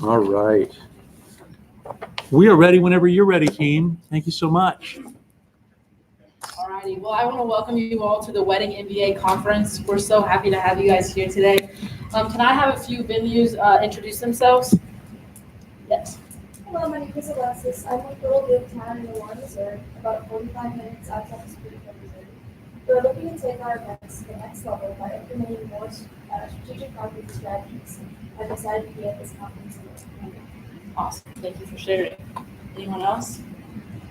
All right. We are ready whenever you're ready, team. Thank you so much. Alrighty, well, I want to welcome you all to the Wedding MBA conference. We're so happy to have you guys here today. Can I have a few venues introduce themselves? Yes. Hello, my name is Alexis. I'm with Little Duke Town in Warren, Missouri, about 45 minutes outside of Springfield, Missouri. We're looking to take our events to the next level by implementing more strategic marketing strategies. I've decided to be at this conference today. Awesome, thank you for sharing. Anyone else?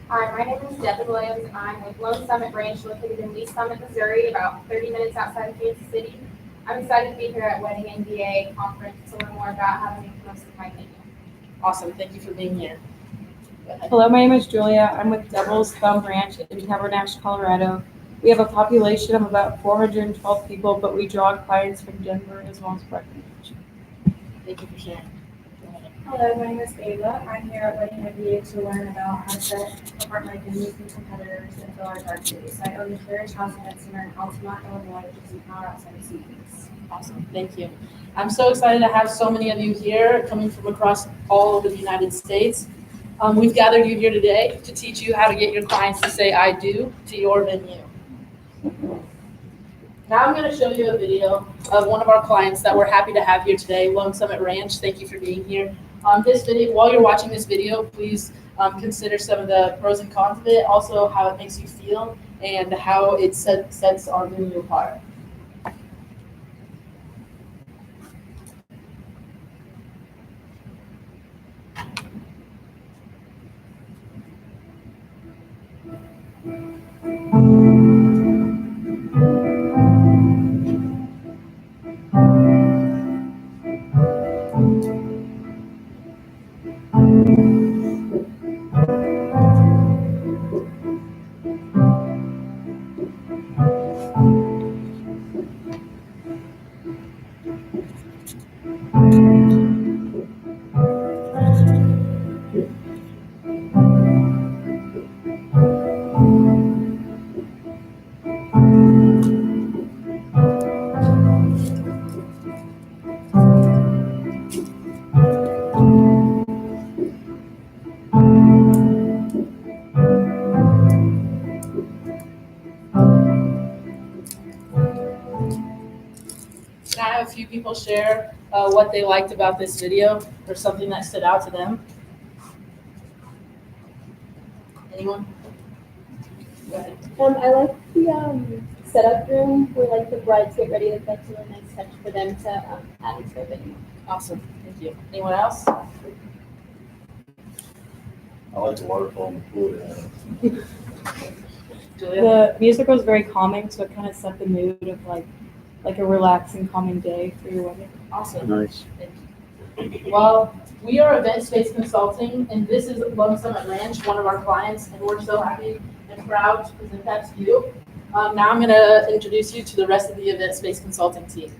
Hi, my name is Devin Williams. I'm with Lone Summit Ranch located in Lee Summit, Missouri, about 30 minutes outside of Kansas City. I'm excited to be here at Wedding MBA conference to learn more about how to make the most of my venue. Awesome, thank you for being here. Go ahead. Hello, my name is Julia. I'm with Devil's Thumb Ranch in Tabernacle, Colorado. We have a population of about 412 people, but we draw clients from Denver as well as Breckenridge. Thank you for sharing. Go ahead. Hello, my name is Ava. I'm here at Wedding MBA to learn about how to set apart my venues from competitors and fill our dark days. I own the Carriage House Event Center in Altamont, Illinois, which is an hour outside of Phoenix. Awesome, thank you. I'm so excited to have so many of you here coming from across all over the United States. We've gathered you here today to teach you how to get your clients to say I do to your venue. Now I'm going to show you a video of one of our clients that we're happy to have here today, Lone Summit Ranch. Thank you for being here. This video, while you're watching this video, please consider some of the pros and cons of it, also how it makes you feel and how it sets our venue apart. Can I have a few people share what they liked about this video or something that stood out to them? Anyone? Go ahead. I like the setup room where like the brides get ready. That's a really nice touch for them to add into their venue. Awesome, thank you. Anyone else? I like the waterfall in the pool. Julia? The music was very calming, so it kind of set the mood of like a relaxing, calming day for your wedding. Awesome. Nice. Thank you. Well, we are Event Space Consulting, and this is Lone Summit Ranch, one of our clients, and we're so happy and proud to present that to you. Now I'm going to introduce you to the rest of the Event Space Consulting team.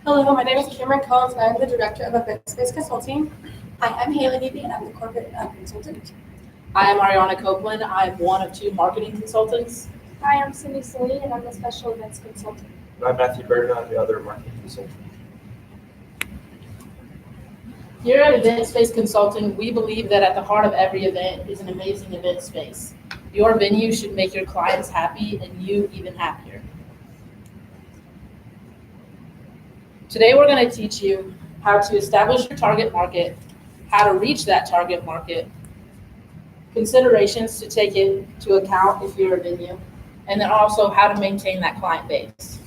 Hello, my name is Cameron Collins, and I'm the Director of Event Space Consulting. Hi, I'm Haley Levy, and I'm the Corporate Consultant. I am Ariana Copeland. I'm one of two marketing consultants. Hi, I'm Cindy Salini, and I'm the Special Events Consultant. I'm Matthew Burton, I'm the other marketing consultant. Here at Event Space Consulting, we believe that at the heart of every event is an amazing event space. Your venue should make your clients happy and you even happier. Today, we're going to teach you how to establish your target market, how to reach that target market, considerations to take into account if you're a venue, and then also how to maintain that client base.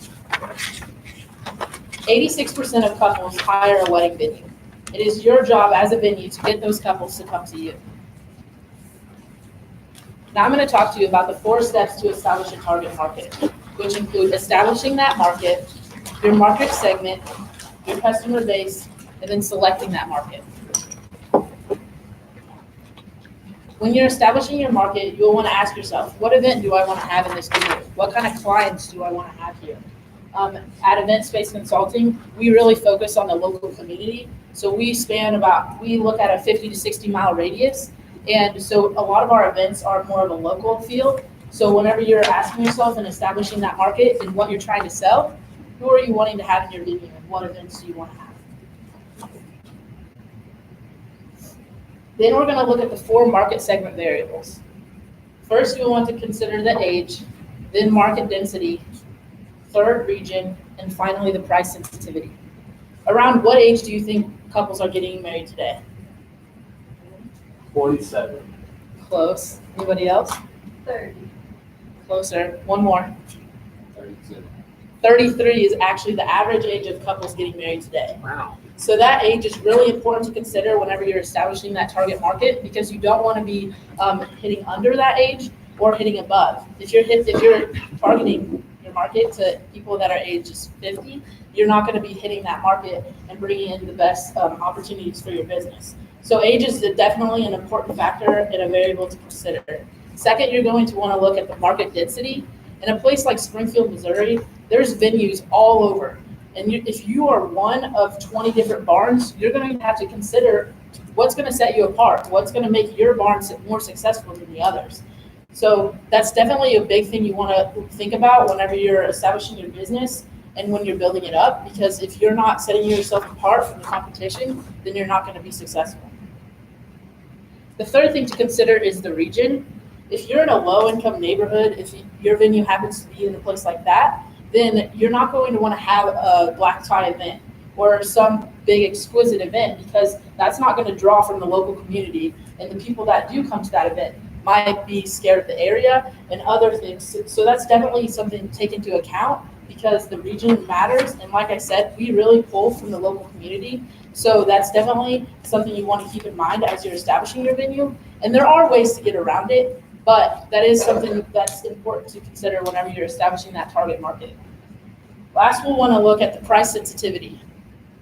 86% of couples hire a wedding venue. It is your job as a venue to get those couples to come to you. Now I'm going to talk to you about the 4 steps to establish a target market, which include establishing that market, your market segment, your customer base, and then selecting that market. When you're establishing your market, you'll want to ask yourself, what event do I want to have in this venue? What kind of clients do I want to have here? At Event Space Consulting, we really focus on the local community. So we look at a 50 to 60 mile radius. And so a lot of our events are more of a local feel. So whenever you're asking yourself and establishing that market and what you're trying to sell, Who are you wanting to have in your venue, and what events do you want to have? Then we're going to look at the 4 market segment variables. First, we want to consider the age, then market density, third region, and finally the price sensitivity. Around what age do you think couples are getting married today? 47. Close. Anybody else? 30. Closer. One more. 32. 33 is actually the average age of couples getting married today. Wow. So that age is really important to consider whenever you're establishing that target market, because you don't want to be hitting under that age or hitting above. If you're targeting your market to people that are ages 50, you're not going to be hitting that market and bringing in the best opportunities for your business. So age is definitely an important factor and a variable to consider. Second, you're going to want to look at the market density. In a place like Springfield, Missouri, there's venues all over. And if you are one of 20 different barns, you're going to have to consider what's going to set you apart, what's going to make your barn more successful than the others. So that's definitely a big thing you want to think about whenever you're establishing your business and when you're building it up, because if you're not setting yourself apart from the competition, then you're not going to be successful. The third thing to consider is the region. If you're in a low-income neighborhood, if your venue happens to be in a place like that, then you're not going to want to have a black tie event or some big exquisite event, because that's not going to draw from the local community, and the people that do come to that event might be scared of the area and other things. So that's definitely something to take into account, because the region matters. And like I said, we really pull from the local community. So that's definitely something you want to keep in mind as you're establishing your venue. And there are ways to get around it, but that is something that's important to consider whenever you're establishing that target market. Last, we'll want to look at the price sensitivity.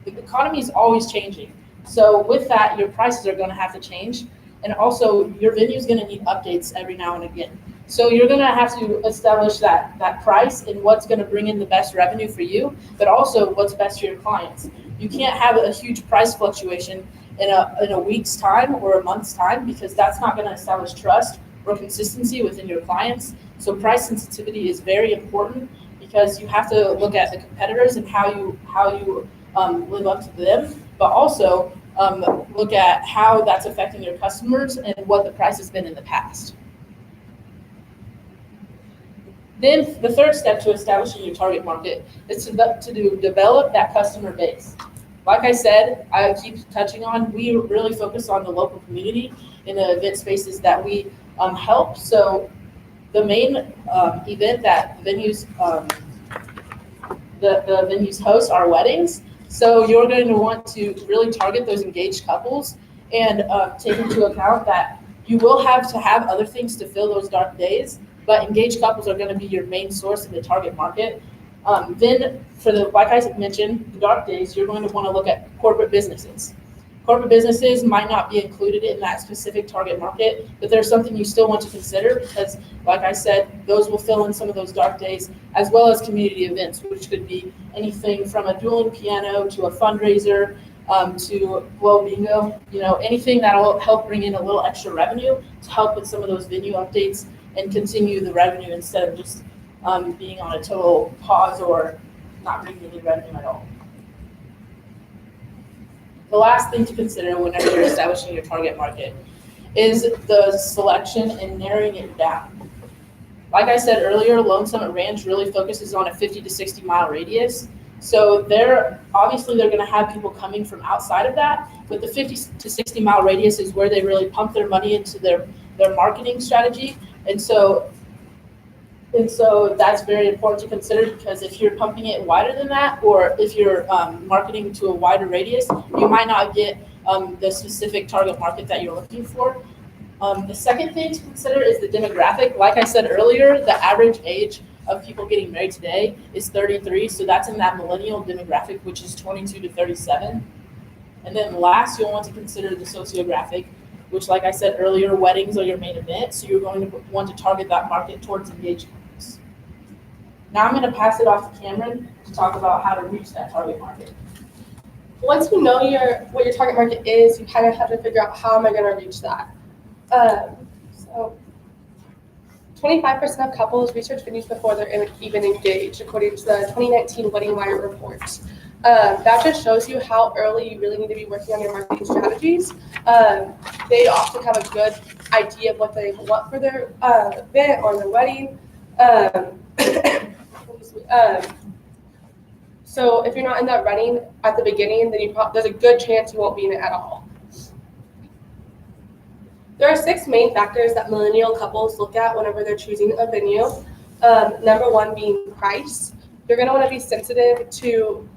The economy is always changing. So with that, your prices are going to have to change. And also, your venue is going to need updates every now and again. So you're going to have to establish that price and what's going to bring in the best revenue for you, but also what's best for your clients. You can't have a huge price fluctuation in a week's time or a month's time, because that's not going to establish trust or consistency within your clients. So price sensitivity is very important, because you have to look at the competitors and how you live up to them, but also look at how that's affecting your customers and what the price has been in the past. Then the third step to establishing your target market is to develop that customer base. Like I said, I keep touching on, we really focus on the local community in the event spaces that we help. So the main event that venues, the venues host are weddings. So you're going to want to really target those engaged couples and take into account that you will have to have other things to fill those dark days, but engaged couples are going to be your main source of the target market. Then for like I mentioned, the dark days, you're going to want to look at corporate businesses. Corporate businesses might not be included in that specific target market, but there's something you still want to consider, because like I said, those will fill in some of those dark days, as well as community events, which could be anything from a dueling piano to a fundraiser, to Glow Bingo, anything that will help bring in a little extra revenue to help with some of those venue updates and continue the revenue instead of just being on a total pause or not bringing any revenue at all. The last thing to consider whenever you're establishing your target market is the selection and narrowing it down. Like I said earlier, Lone Summit Ranch really focuses on a 50 to 60 mile radius. So they're going to have people coming from outside of that, but the 50 to 60 mile radius is where they really pump their money into their marketing strategy. And so that's very important to consider, because if you're pumping it wider than that, or if you're marketing to a wider radius, you might not get the specific target market that you're looking for. The second thing to consider is the demographic. Like I said earlier, the average age of people getting married today is 33, so that's in that millennial demographic, which is 22 to 37. And then last, you'll want to consider the sociographic, which, like I said earlier, weddings are your main event, so you're going to want to target that market towards engaged couples. Now I'm going to pass it off to Cameron to talk about how to reach that target market. Once you know what your target market is, you kind of have to figure out, how am I going to reach that? So 25% of couples research venues before they're even engaged, according to the 2019 Wedding Wire report. That just shows you how early you really need to be working on your marketing strategies. They often have a good idea of what they want for their event or their wedding. So if you're not in that running at the beginning, then there's a good chance you won't be in it at all. There are 6 main factors that millennial couples look at whenever they're choosing a venue. Number 1 being price. You're going to want to be sensitive to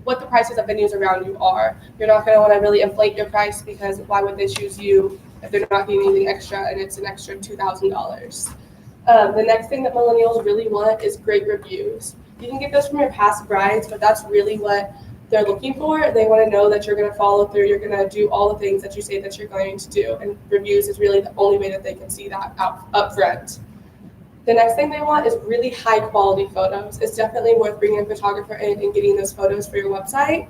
what the prices of venues around you are. You're not going to want to really inflate your price, because why would they choose you if they're not getting anything extra and it's an extra $2,000? The next thing that millennials really want is great reviews. You can get those from your past brides, but that's really what they're looking for. They want to know that you're going to follow through, you're going to do all the things that you say that you're going to do, and reviews is really the only way that they can see that up front. The next thing they want is really high quality photos. It's definitely worth bringing a photographer in and getting those photos for your website.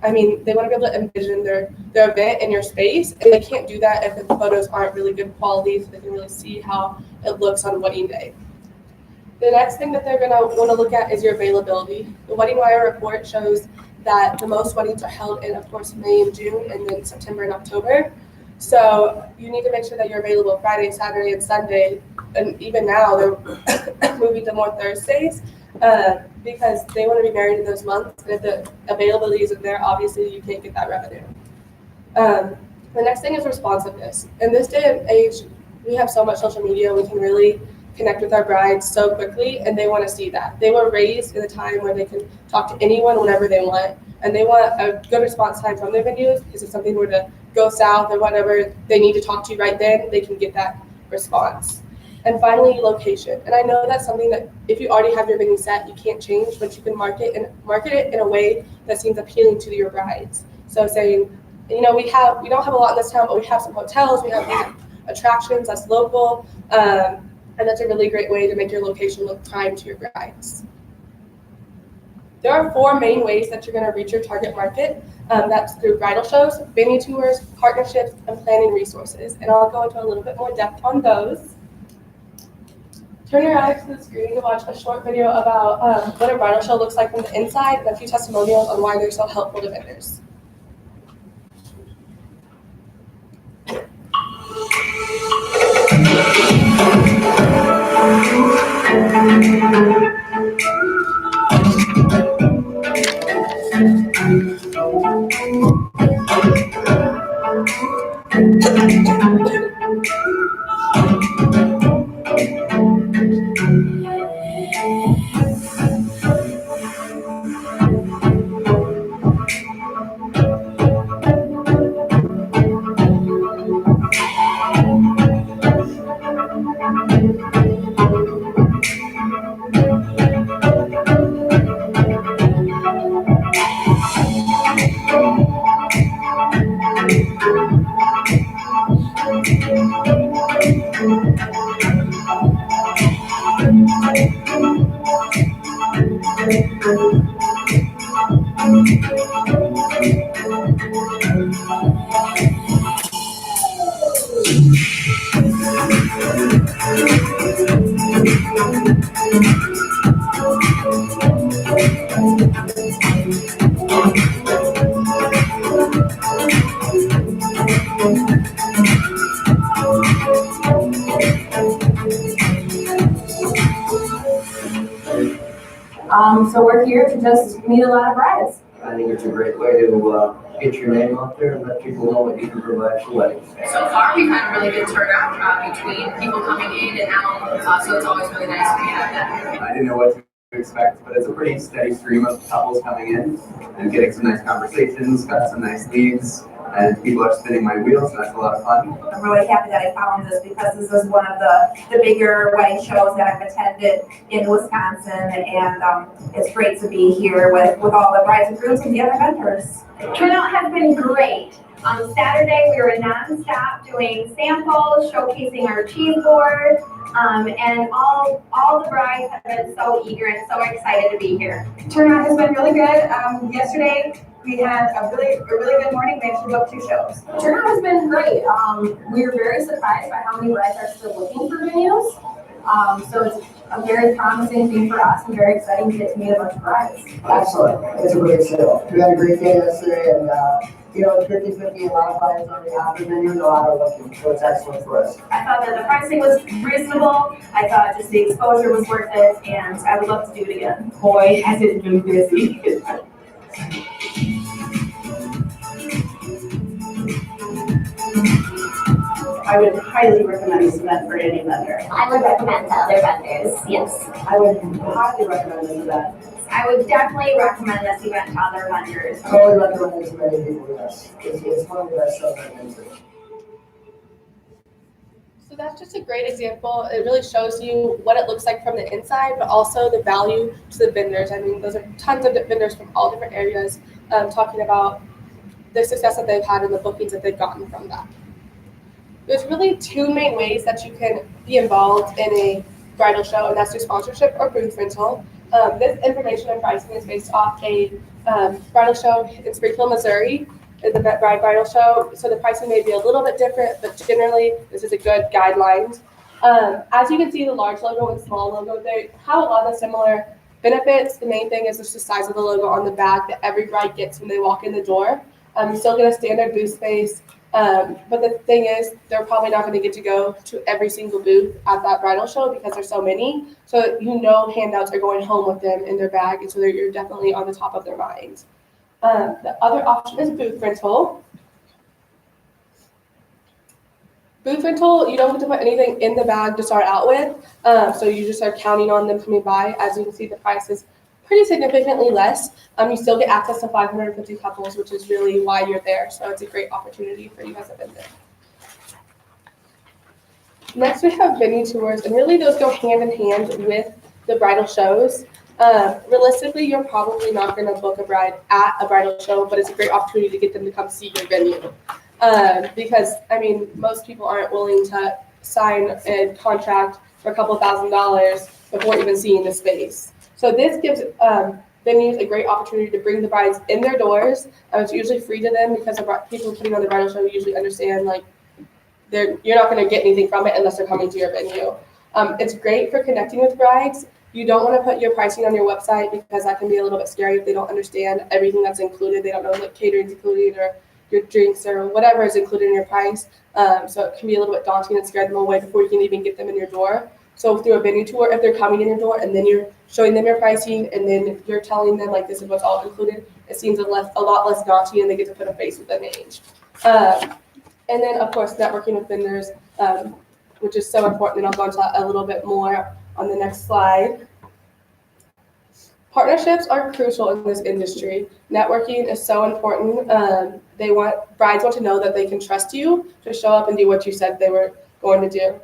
I mean, they want to be able to envision their event in your space, and they can't do that if the photos aren't really good quality, so they can really see how it looks on wedding day. The next thing that they're going to want to look at is your availability. The Wedding Wire report shows that the most weddings are held in, of course, May and June, and then September and October. So you need to make sure that you're available Friday, Saturday, and Sunday. And even now, they're moving to more Thursdays because they want to be married in those months. And if the availability isn't there, obviously you can't get that revenue. The next thing is responsiveness. In this day and age, we have so much social media. We can really connect with our brides so quickly, and they want to see that. They were raised in a time where they can talk to anyone whenever they want, and they want a good response time from their venues, because if something were to go south or whatever, they need to talk to you right then, they can get that response. And finally, location. And I know that's something that if you already have your venue set, you can't change, but you can market it in a way that seems appealing to your brides. So saying, you know, we don't have a lot in this town, but we have some hotels, we have these attractions that's local, and that's a really great way to make your location look prime to your brides. There are 4 main ways that you're going to reach your target market. That's through bridal shows, venue tours, partnerships, and planning resources. And I'll go into a little bit more depth on those. Turn your eyes to the screen to watch a short video about what a bridal show looks like from the inside, and a few testimonials on why they're so helpful to vendors. So we're here to just meet a lot of brides. I think it's a great way to get your name out there and let people know what you can provide for weddings. So far, we've had a really good turnout between people coming in and out, so it's always really nice to meet them. I didn't know what to expect, but it's a pretty steady stream of couples coming in and getting some nice conversations, got some nice leads, and people are spinning my wheels, and that's a lot of fun. I'm really happy that I found this because this is one of the bigger wedding shows that I've attended in Wisconsin, and it's great to be here with all the brides and grooms and the other vendors. Turnout has been great. On Saturday, we were nonstop doing samples, showcasing our cheese board, and all the brides have been so eager and so excited to be here. Turnout has been really good. Yesterday, We had a really good morning. We actually booked 2 shows. Turnout has been great. We were very surprised by how many brides are still looking for venues. So it's a very promising thing for us and very exciting to get to meet a bunch of brides. Excellent. It's a great sale. We had a great day yesterday, and it's 50-50. A lot of brides already have the venues, a lot are looking, so it's excellent for us. I thought that the pricing was reasonable. I thought just the exposure was worth it, and I would love to do it again. Boy, has it been busy. I would highly recommend this event for any vendor. I would recommend to other vendors, yes. I would highly recommend this event. I would definitely recommend this event to other vendors. I totally recommend it to many people, yes. It's one of the best shows I've been to. So that's just a great example. It really shows you what it looks like from the inside, but also the value to the vendors. I mean, those are tons of vendors from all different areas talking about the success that they've had and the bookings that they've gotten from that. There's really 2 main ways that you can be involved in a bridal show, and that's through sponsorship or booth rental. This information and pricing is based off a bridal show in Springfield, Missouri. It's a bridal show, so the pricing may be a little bit different, but generally this is a good guideline. As you can see, the large logo and small logo, they have a lot of similar benefits. The main thing is just the size of the logo on the back that every bride gets when they walk in the door. You still get a standard booth space. But the thing is, they're probably not going to get to go to every single booth at that bridal show because there's so many. So handouts are going home with them in their bag, and so you're definitely on the top of their minds. The other option is booth rental. Booth rental, you don't have to put anything in the bag to start out with, so you just are counting on them coming by. As you can see, the price is pretty significantly less. You still get access to 550 couples, which is really why you're there. So it's a great opportunity for you as a vendor. Next, we have venue tours, and really those go hand in hand with the bridal shows. Realistically, you're probably not going to book a bride at a bridal show, but it's a great opportunity to get them to come see your venue. Because, I mean, most people aren't willing to sign a contract for a couple $1,000s before even seeing the space. So this gives venues a great opportunity to bring the brides in their doors. It's usually free to them because the people putting on the bridal show usually understand you're not going to get anything from it unless they're coming to your venue. It's great for connecting with brides. You don't want to put your pricing on your website because that can be a little bit scary if they don't understand everything that's included. They don't know what catering's included or your drinks or whatever is included in your price. So it can be a little bit daunting and scare them away before you can even get them in your door. So through a venue tour, if they're coming in your door and then you're showing them your pricing and then you're telling them this is what's all included, it seems a lot less daunting and they get to put a face with an age. And then of course, networking with vendors, which is so important, and I'll go into that a little bit more on the next slide. Partnerships are crucial in this industry. Networking is so important. Brides want to know that they can trust you to show up and do what you said they were going to do.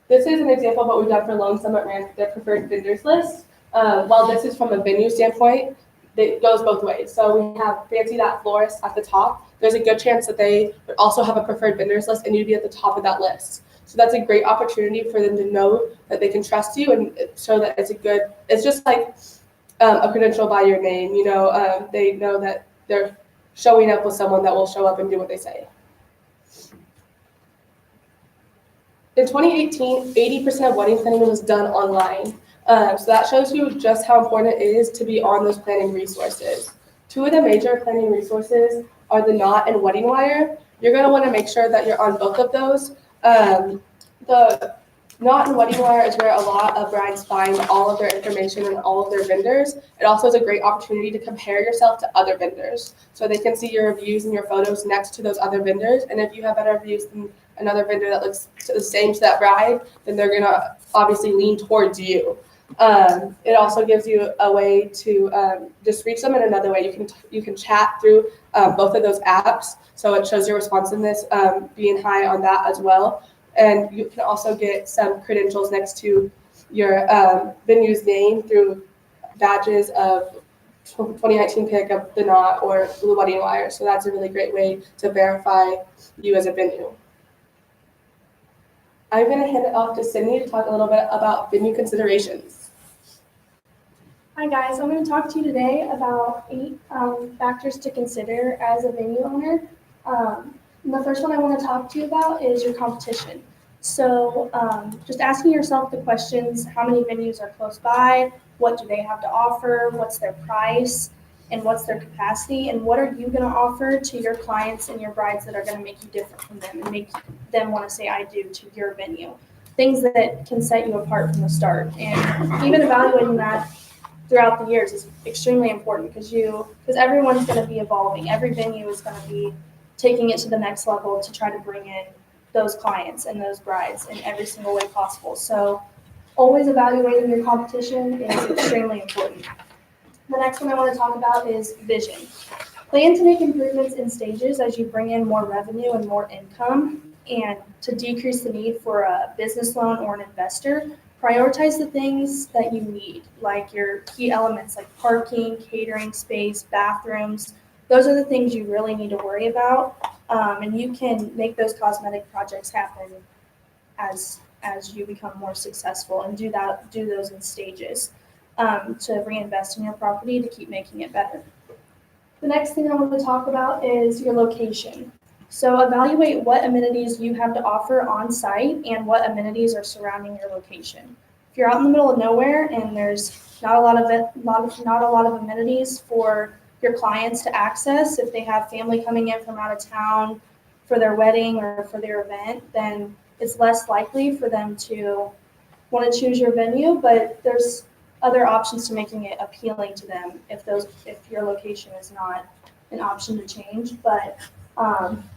This is an example of what we've done for Lone Summit Ranch, their preferred vendors list. While this is from a venue standpoint, it goes both ways. So we have Fancy That Florist at the top. There's a good chance that they would also have a preferred vendors list and you'd be at the top of that list. So that's a great opportunity for them to know that they can trust you and show that it's just like a credential by your name. They know that they're showing up with someone that will show up and do what they say. In 2018, 80% of wedding planning was done online. So that shows you just how important it is to be on those planning resources. 2 of the major planning resources are the Knot and Wedding Wire. You're going to want to make sure that you're on both of those. The Knot and Wedding Wire is where a lot of brides find all of their information and all of their vendors. It also is a great opportunity to compare yourself to other vendors. So they can see your reviews and your photos next to those other vendors. And if you have better reviews than another vendor that looks the same to that bride, then they're going to obviously lean towards you. It also gives you a way to just reach them in another way. You can chat through both of those apps. So it shows your responsiveness being high on that as well. And you can also get some credentials next to your venue's name through badges of 2019 pick of the Knot or the Wedding Wire. So that's a really great way to verify you as a venue. I'm going to hand it off to Cindy to talk a little bit about venue considerations. Hi guys, I'm going to talk to you today about 8 factors to consider as a venue owner. And the first one I want to talk to you about is your competition. So just asking yourself the questions, how many venues are close by, what do they have to offer, what's their price, and what's their capacity, and what are you going to offer to your clients and your brides that are going to make you different from them and make them want to say I do to your venue. Things that can set you apart from the start. And even evaluating that throughout the years is extremely important because everyone's going to be evolving. Every venue is going to be taking it to the next level to try to bring in those clients and those brides in every single way possible. So always evaluating your competition is extremely important. The next one I want to talk about is vision. Plan to make improvements in stages as you bring in more revenue and more income, and to decrease the need for a business loan or an investor. Prioritize the things that you need, like your key elements like parking, catering space, bathrooms. Those are the things you really need to worry about, and you can make those cosmetic projects happen as you become more successful, and do those in stages to reinvest in your property to keep making it better. The next thing I want to talk about is your location. So evaluate what amenities you have to offer on site and what amenities are surrounding your location. If you're out in the middle of nowhere and there's not a lot of amenities for your clients to access, if they have family coming in from out of town for their wedding or for their event, then it's less likely for them to want to choose your venue, but there's other options to making it appealing to them if your location is not an option to change. But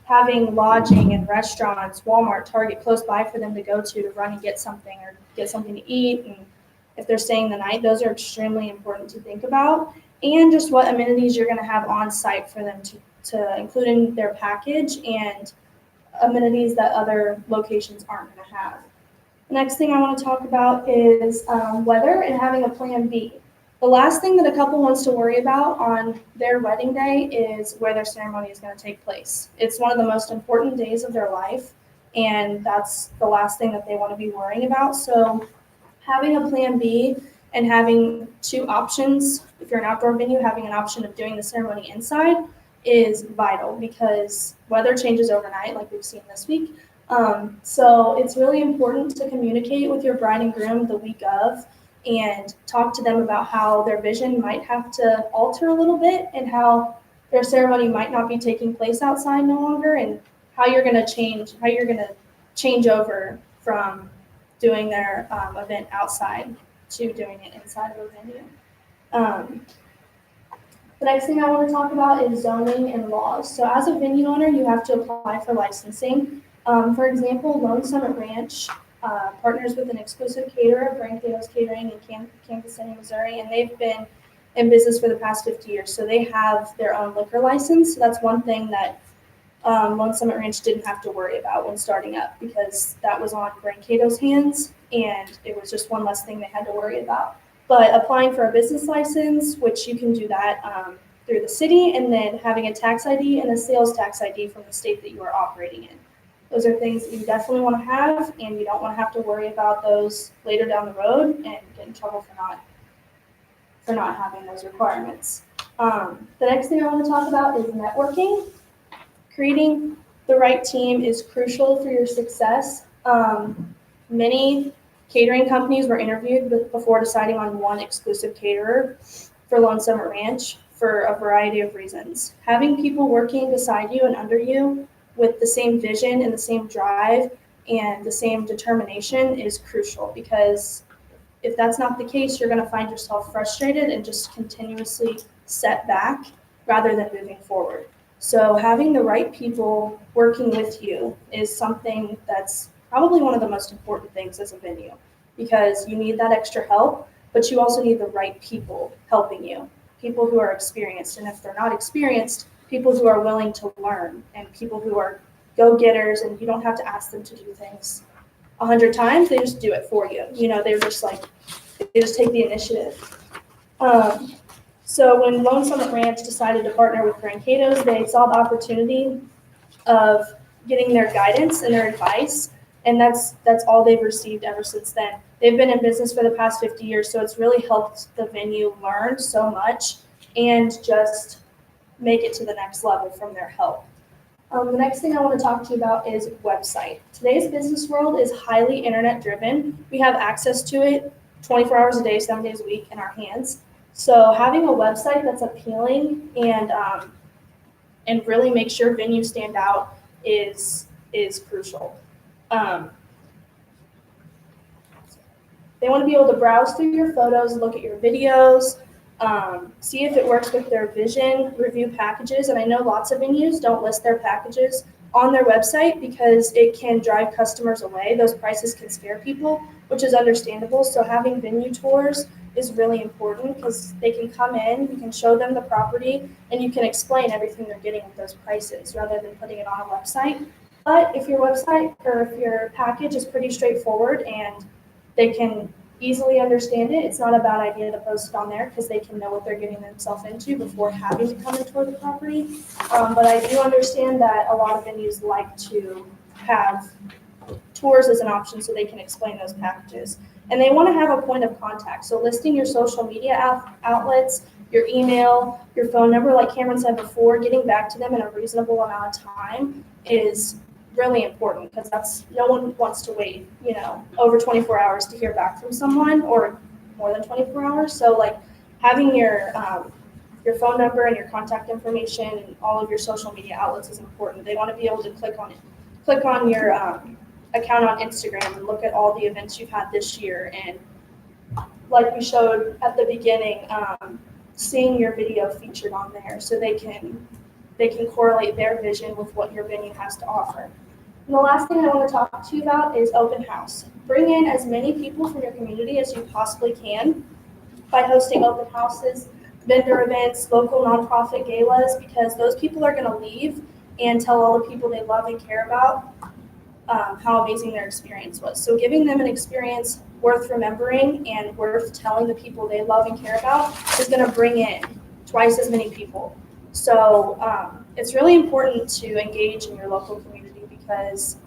having lodging and restaurants, Walmart, Target close by for them to go to run and get something or get something to eat, and if they're staying the night, those are extremely important to think about. And just what amenities you're going to have on site for them to include in their package, and amenities that other locations aren't going to have. The next thing I want to talk about is weather and having a plan B. The last thing that a couple wants to worry about on their wedding day is where their ceremony is going to take place. It's one of the most important days of their life, and that's the last thing that they want to be worrying about. So having a plan B and having 2 options, if you're an outdoor venue, having an option of doing the ceremony inside is vital because weather changes overnight, like we've seen this week. So it's really important to communicate with your bride and groom the week of and talk to them about how their vision might have to alter a little bit and how their ceremony might not be taking place outside no longer, and how you're going to change over from doing their event outside to doing it inside of a venue. The next thing I want to talk about is zoning and laws. So as a venue owner, you have to apply for licensing. For example, Lone Summit Ranch partners with an exclusive caterer, Brancatos Catering in Kansas City, Missouri, and they've been in business for the past 50 years. So they have their own liquor license. So that's one thing that Lone Summit Ranch didn't have to worry about when starting up, because that was on Brancatos' hands, and it was just one less thing they had to worry about. But applying for a business license, which you can do that through the city, and then having a tax ID and a sales tax ID from the state that you are operating in. Those are things that you definitely want to have, and you don't want to have to worry about those later down the road and get in trouble for not having those requirements. The next thing I want to talk about is networking. Creating the right team is crucial for your success. Many catering companies were interviewed before deciding on one exclusive caterer for Lone Summit Ranch for a variety of reasons. Having people working beside you and under you with the same vision and the same drive and the same determination is crucial, because if that's not the case, you're going to find yourself frustrated and just continuously set back rather than moving forward. So having the right people working with you is something that's probably one of the most important things as a venue, because you need that extra help, but you also need the right people helping you, people who are experienced. And if they're not experienced, people who are willing to learn, and people who are go-getters, and you don't have to ask them to do things 100 times, they just do it for you. They just take the initiative. So when Lone Summit Ranch decided to partner with Brancatos, they saw the opportunity of getting their guidance and their advice And that's all they've received ever since then. They've been in business for the past 50 years, so it's really helped the venue learn so much and just make it to the next level from their help. The next thing I want to talk to you about is website. Today's business world is highly internet driven. We have access to it 24 hours a day, 7 days a week in our hands. So having a website that's appealing and really makes your venue stand out is crucial. They want to be able to browse through your photos, look at your videos, see if it works with their vision, review packages. And I know lots of venues don't list their packages on their website because it can drive customers away. Those prices can scare people, which is understandable. So having venue tours is really important because they can come in, you can show them the property, and you can explain everything they're getting with those prices rather than putting it on a website. But if your website or if your package is pretty straightforward and they can easily understand it, it's not a bad idea to post it on there because they can know what they're getting themselves into before having to come and tour the property. But I do understand that a lot of venues like to have tours as an option so they can explain those packages. And they want to have a point of contact. So listing your social media outlets, your email, your phone number, like Cameron said before, getting back to them in a reasonable amount of time is really important because no one wants to wait, over 24 hours to hear back from someone or more than 24 hours. So like having your phone number and your contact information and all of your social media outlets is important. They want to be able to click on your account on Instagram and look at all the events you've had this year. And like we showed at the beginning, seeing your video featured on there so they can correlate their vision with what your venue has to offer. And the last thing I want to talk to you about is open house. Bring in as many people from your community as you possibly can by hosting open houses, vendor events, local nonprofit galas, because those people are going to leave and tell all the people they love and care about how amazing their experience was. So giving them an experience worth remembering and worth telling the people they love and care about is going to bring in twice as many people. So it's really important to engage in your local community because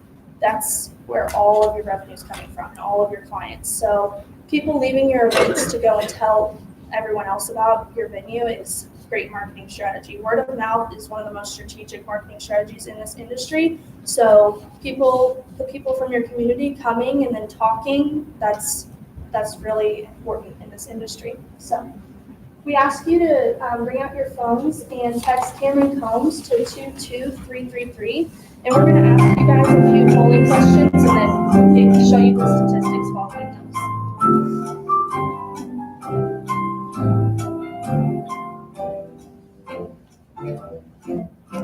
that's where all of your revenue is coming from and all of your clients. So people leaving your events to go and tell everyone else about your venue is a great marketing strategy. Word of mouth is one of the most strategic marketing strategies in this industry. So the people from your community coming and then talking, that's really important in this industry. So we ask you to bring out your phones and text Cameron Combs to 22333. And we're going to ask you guys a few polling questions and then show you the statistics following those.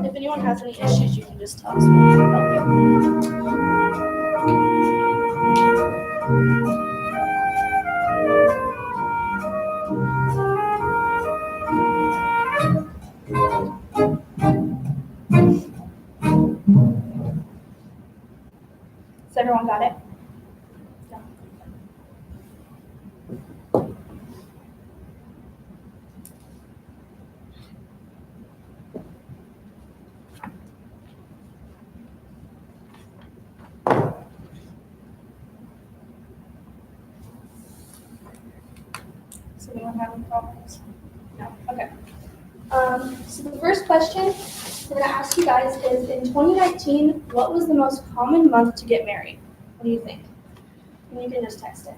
If anyone has any issues, you can just tell us. We can help you. Has everyone got it? Yeah. Does anyone have any problems? No? Okay. So the first question I'm going to ask you guys is, in 2019, what was the most common month to get married? What do you think? And you can just text it.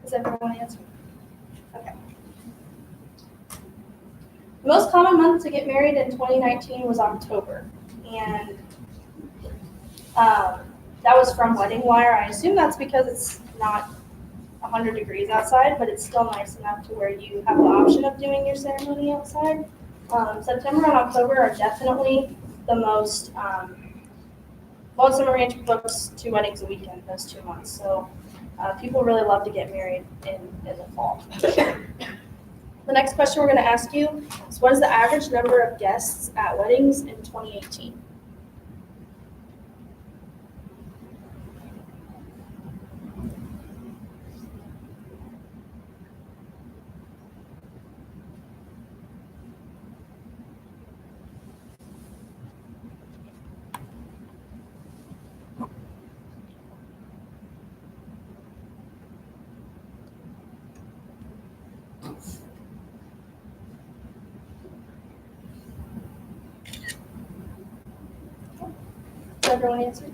Does everyone answer? Okay. The most common month to get married in 2019 was October, and that was from Wedding Wire. I assume that's because it's not 100 degrees outside, but it's still nice enough to where you have the option of doing your ceremony outside. September and October are definitely the most. Lone Summer Ranch books 2 weddings a weekend those 2 months, so people really love to get married in the fall. The next question we're going to ask you is, what is the average number of guests at weddings in 2018? everyone answered?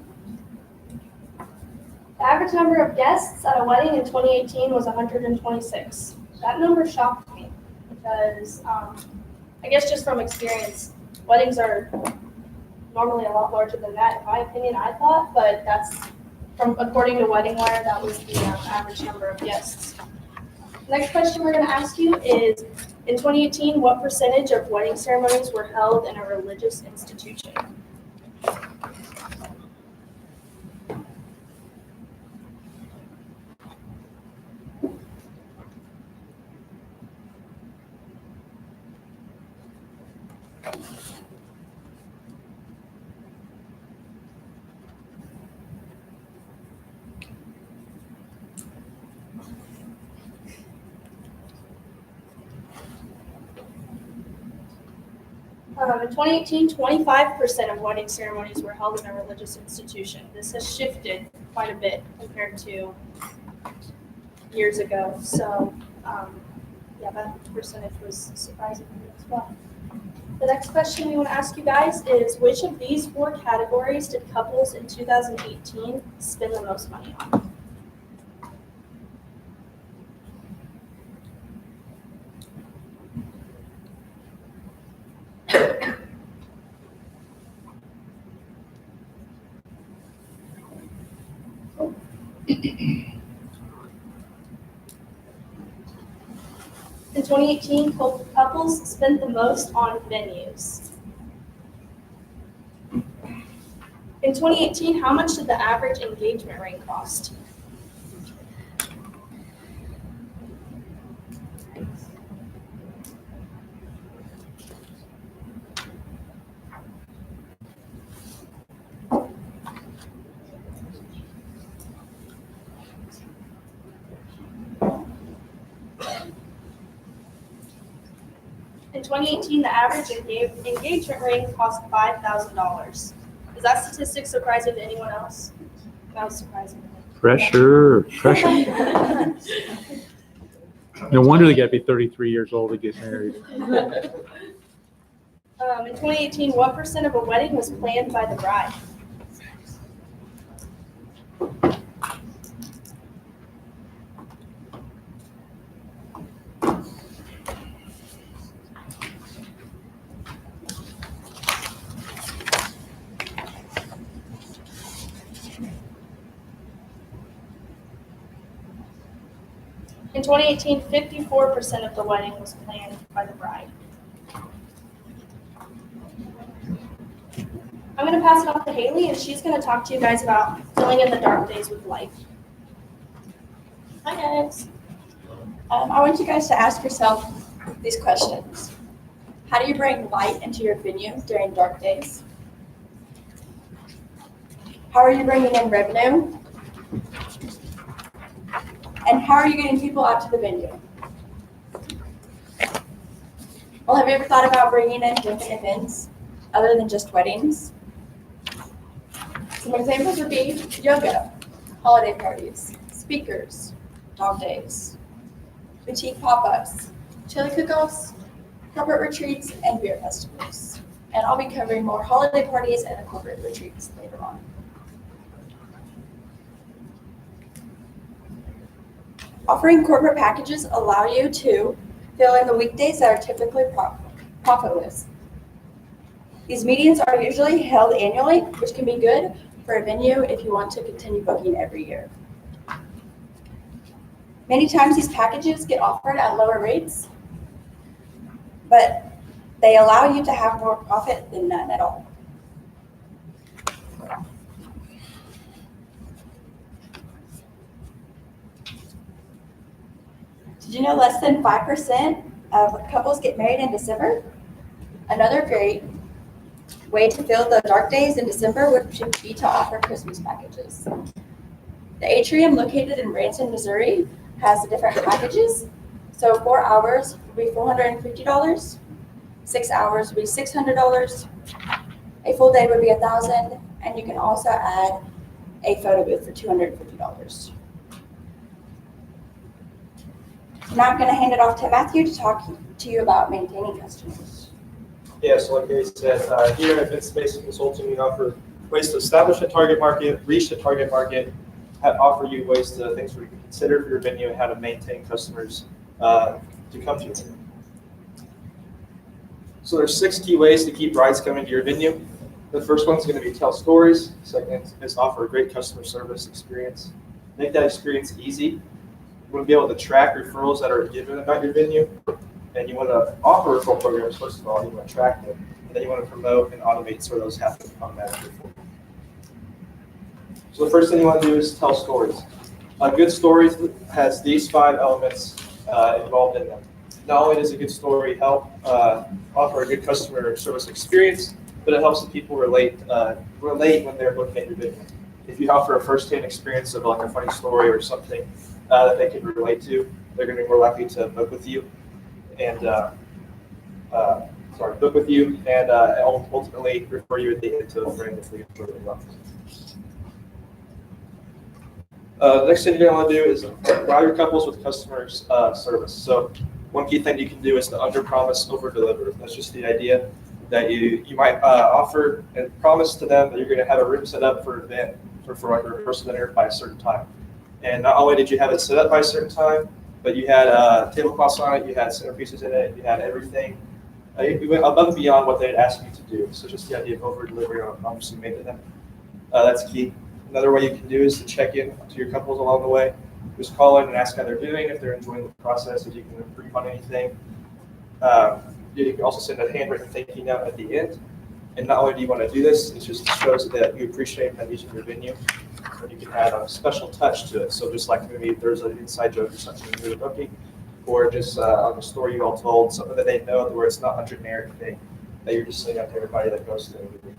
The average number of guests at a wedding in 2018 was 126. That number shocked me because I guess just from experience, weddings are normally a lot larger than that, in my opinion, I thought, but that's according to Wedding Wire, that was the average number of guests. Next question we're going to ask you is, in 2018, what percentage of wedding ceremonies were held in a religious institution? In 2018, 25% of wedding ceremonies were held in a religious institution. This has shifted quite a bit compared to years ago. So, yeah, that percentage was surprising to me as well. The next question we want to ask you guys is, which of these 4 categories did couples in 2018 spend the most money on? In 2018, couples spent the most on venues. In 2018, how much did the average engagement ring cost? In 2018, the average engagement ring cost $5,000. Is that statistic surprising to anyone else? That was surprising to me. Pressure. No wonder they got to be 33 years old to get married. In 2018, what percent of a wedding was planned by the bride? In 2018, 54% of the wedding was planned by the bride. I'm going to pass it off to Haley, and she's going to talk to you guys about filling in the dark days with light. Hi guys. I want you guys to ask yourself these questions. How do you bring light into your venue during dark days? How are you bringing in revenue? And how are you getting people out to the venue? Well, have you ever thought about bringing in different events other than just weddings? Some examples would be yoga, holiday parties, speakers, dog days, boutique pop-ups, chili cook-offs, corporate retreats, and beer festivals. And I'll be covering more holiday parties and corporate retreats later on. Offering corporate packages allow you to fill in the weekdays that are typically profitless. These meetings are usually held annually, which can be good for a venue if you want to continue booking every year. Many times these packages get offered at lower rates, but they allow you to have more profit than none at all. Did you know less than 5% of couples get married in December? Another great way to fill the dark days in December would be to offer Christmas packages. The Atrium, located in Branson, Missouri, has different packages. So 4 hours would be $450, 6 hours would be $600, a full day would be $1,000, and you can also add a photo booth for $250. Now I'm going to hand it off to Matthew to talk to you about maintaining customers. Yeah, so like Gary said, here at Event Space Consulting, we offer ways to establish a target market, reach the target market, offer you ways to things we can consider for your venue, and how to maintain customers to come to you. So there's 6 key ways to keep brides coming to your venue. The first one's going to be tell stories. Second is offer a great customer service experience. Make that experience easy. You want to be able to track referrals that are given about your venue, and you want to offer referral programs. First of all, you want to track them, and then you want to promote and automate so those happen automatically for you. So the first thing you want to do is tell stories. A good story has these 5 elements involved in them. Not only does a good story help offer a good customer service experience, but it helps the people relate when they're looking at your video. If you offer a first-hand experience of like a funny story or something that they can relate to, they're going to be more likely to book with you and ultimately refer you at the end to a friend if they get really well. The next thing you're going to want to do is wow your couples with customer service. So one key thing you can do is to under-promise, over-deliver. That's just the idea that you might offer and promise to them that you're going to have a room set up for an event for like a person dinner by a certain time. And not only did you have it set up by a certain time, but you had tablecloths on it, you had centerpieces in it, you had everything. You went above and beyond what they'd asked you to do. So just the idea of over-delivering on a promise you made to them. That's key. Another way you can do is to check in to your couples along the way. Just call in and ask how they're doing, if they're enjoying the process, if you can improve on anything. You can also send a handwritten thank you note at the end. And not only do you want to do this, it just shows that you appreciate them using your venue. And you can add a special touch to it. So just like maybe if there's an inside joke or something in the booking, or just on a story you all told, something that they know where it's not a generic thing that you're just saying out to everybody that goes to the venue.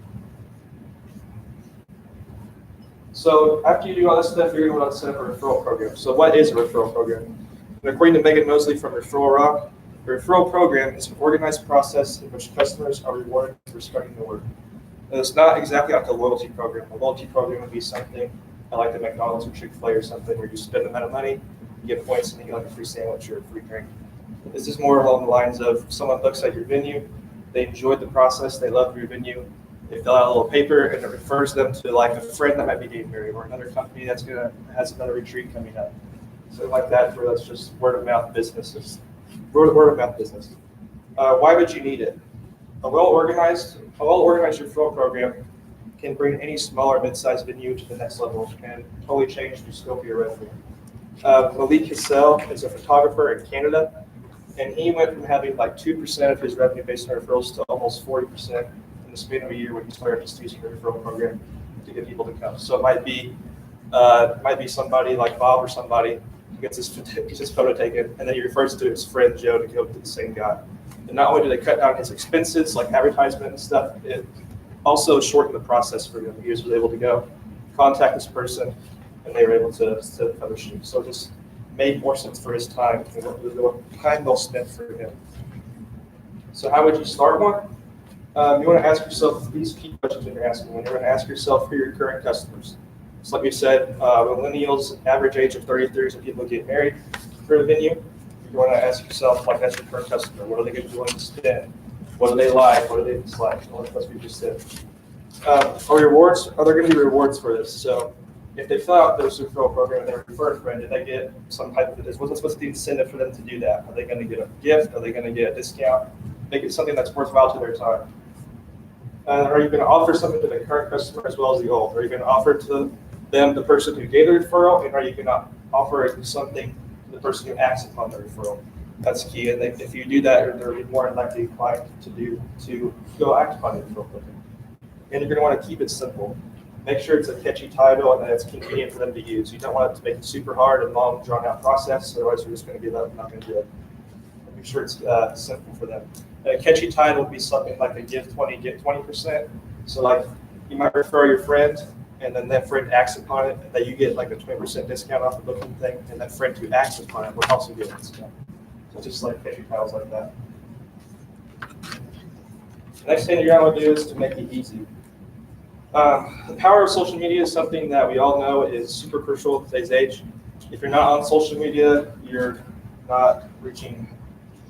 So after you do all this stuff, you're going to want to set up a referral program. So what is a referral program? And according to Megan Mosley from Referral Rock, a referral program is an organized process in which customers are rewarded for spreading the word. And it's not exactly like a loyalty program. A loyalty program would be something like the McDonald's or Chick-fil-A or something where you spend an amount of money, you get points, and you get like a free sandwich or a free drink. This is more along the lines of someone looks at your venue, they enjoyed the process, they love your venue, they fill out a little paper, and it refers them to like a friend that might be getting married or another company that's has another retreat coming up. So like that, where that's just word of mouth business. Word of mouth business. Why would you need it? A well-organized referral program can bring any small or mid-sized venue to the next level and totally change the scope of your revenue. Malik Hassel is a photographer in Canada, and he went from having like 2% of his revenue based on referrals to almost 40% in the span of a year when he started just using a referral program to get people to come. So it might be somebody like Bob or somebody who gets his photo taken, and then he refers to his friend Joe to go to the same guy. And not only do they cut down his expenses like advertisement and stuff, it also shortened the process for him. He was able to go contact this person, and they were able to set up other shoots. So it just made more sense for his time and what time they'll spend for him. So how would you start one? You want to ask yourself these key questions when you're asking. When you're going to ask yourself who your current customers. So like we said, millennials, average age of 33 is when people get married for a venue. You want to ask yourself, like, that's your current customer. What are they going to be willing to spend? What do they like? What do they dislike? All the stuff we just said. Are there going to be rewards for this? So if they fill out their referral program and they refer a friend, did they get some type of this? What's the incentive for them to do that? Are they going to get a gift? Are they going to get a discount? Make it something that's worthwhile to their time. Are you going to offer something to the current customer as well as the old? Are you going to offer to them the person who gave the referral, and are you going to offer something to the person who acts upon the referral? That's key. And if you do that, they're more likely inclined to go act upon the referral program. And you're going to want to keep it simple. Make sure it's a catchy title and that it's convenient for them to use. You don't want it to make it super hard and long, drawn-out process. Otherwise, you're just going to be not going to do it. Make sure it's simple for them. A catchy title would be something like a give 20, get 20%. So like you might refer your friend, and then that friend acts upon it, and that you get like a 20% discount off the booking thing, and that friend who acts upon it will also get a discount. So just like catchy titles like that. The next thing you're going to do is to make it easy. The power of social media is something that we all know is super crucial in today's age. If you're not on social media, you're not reaching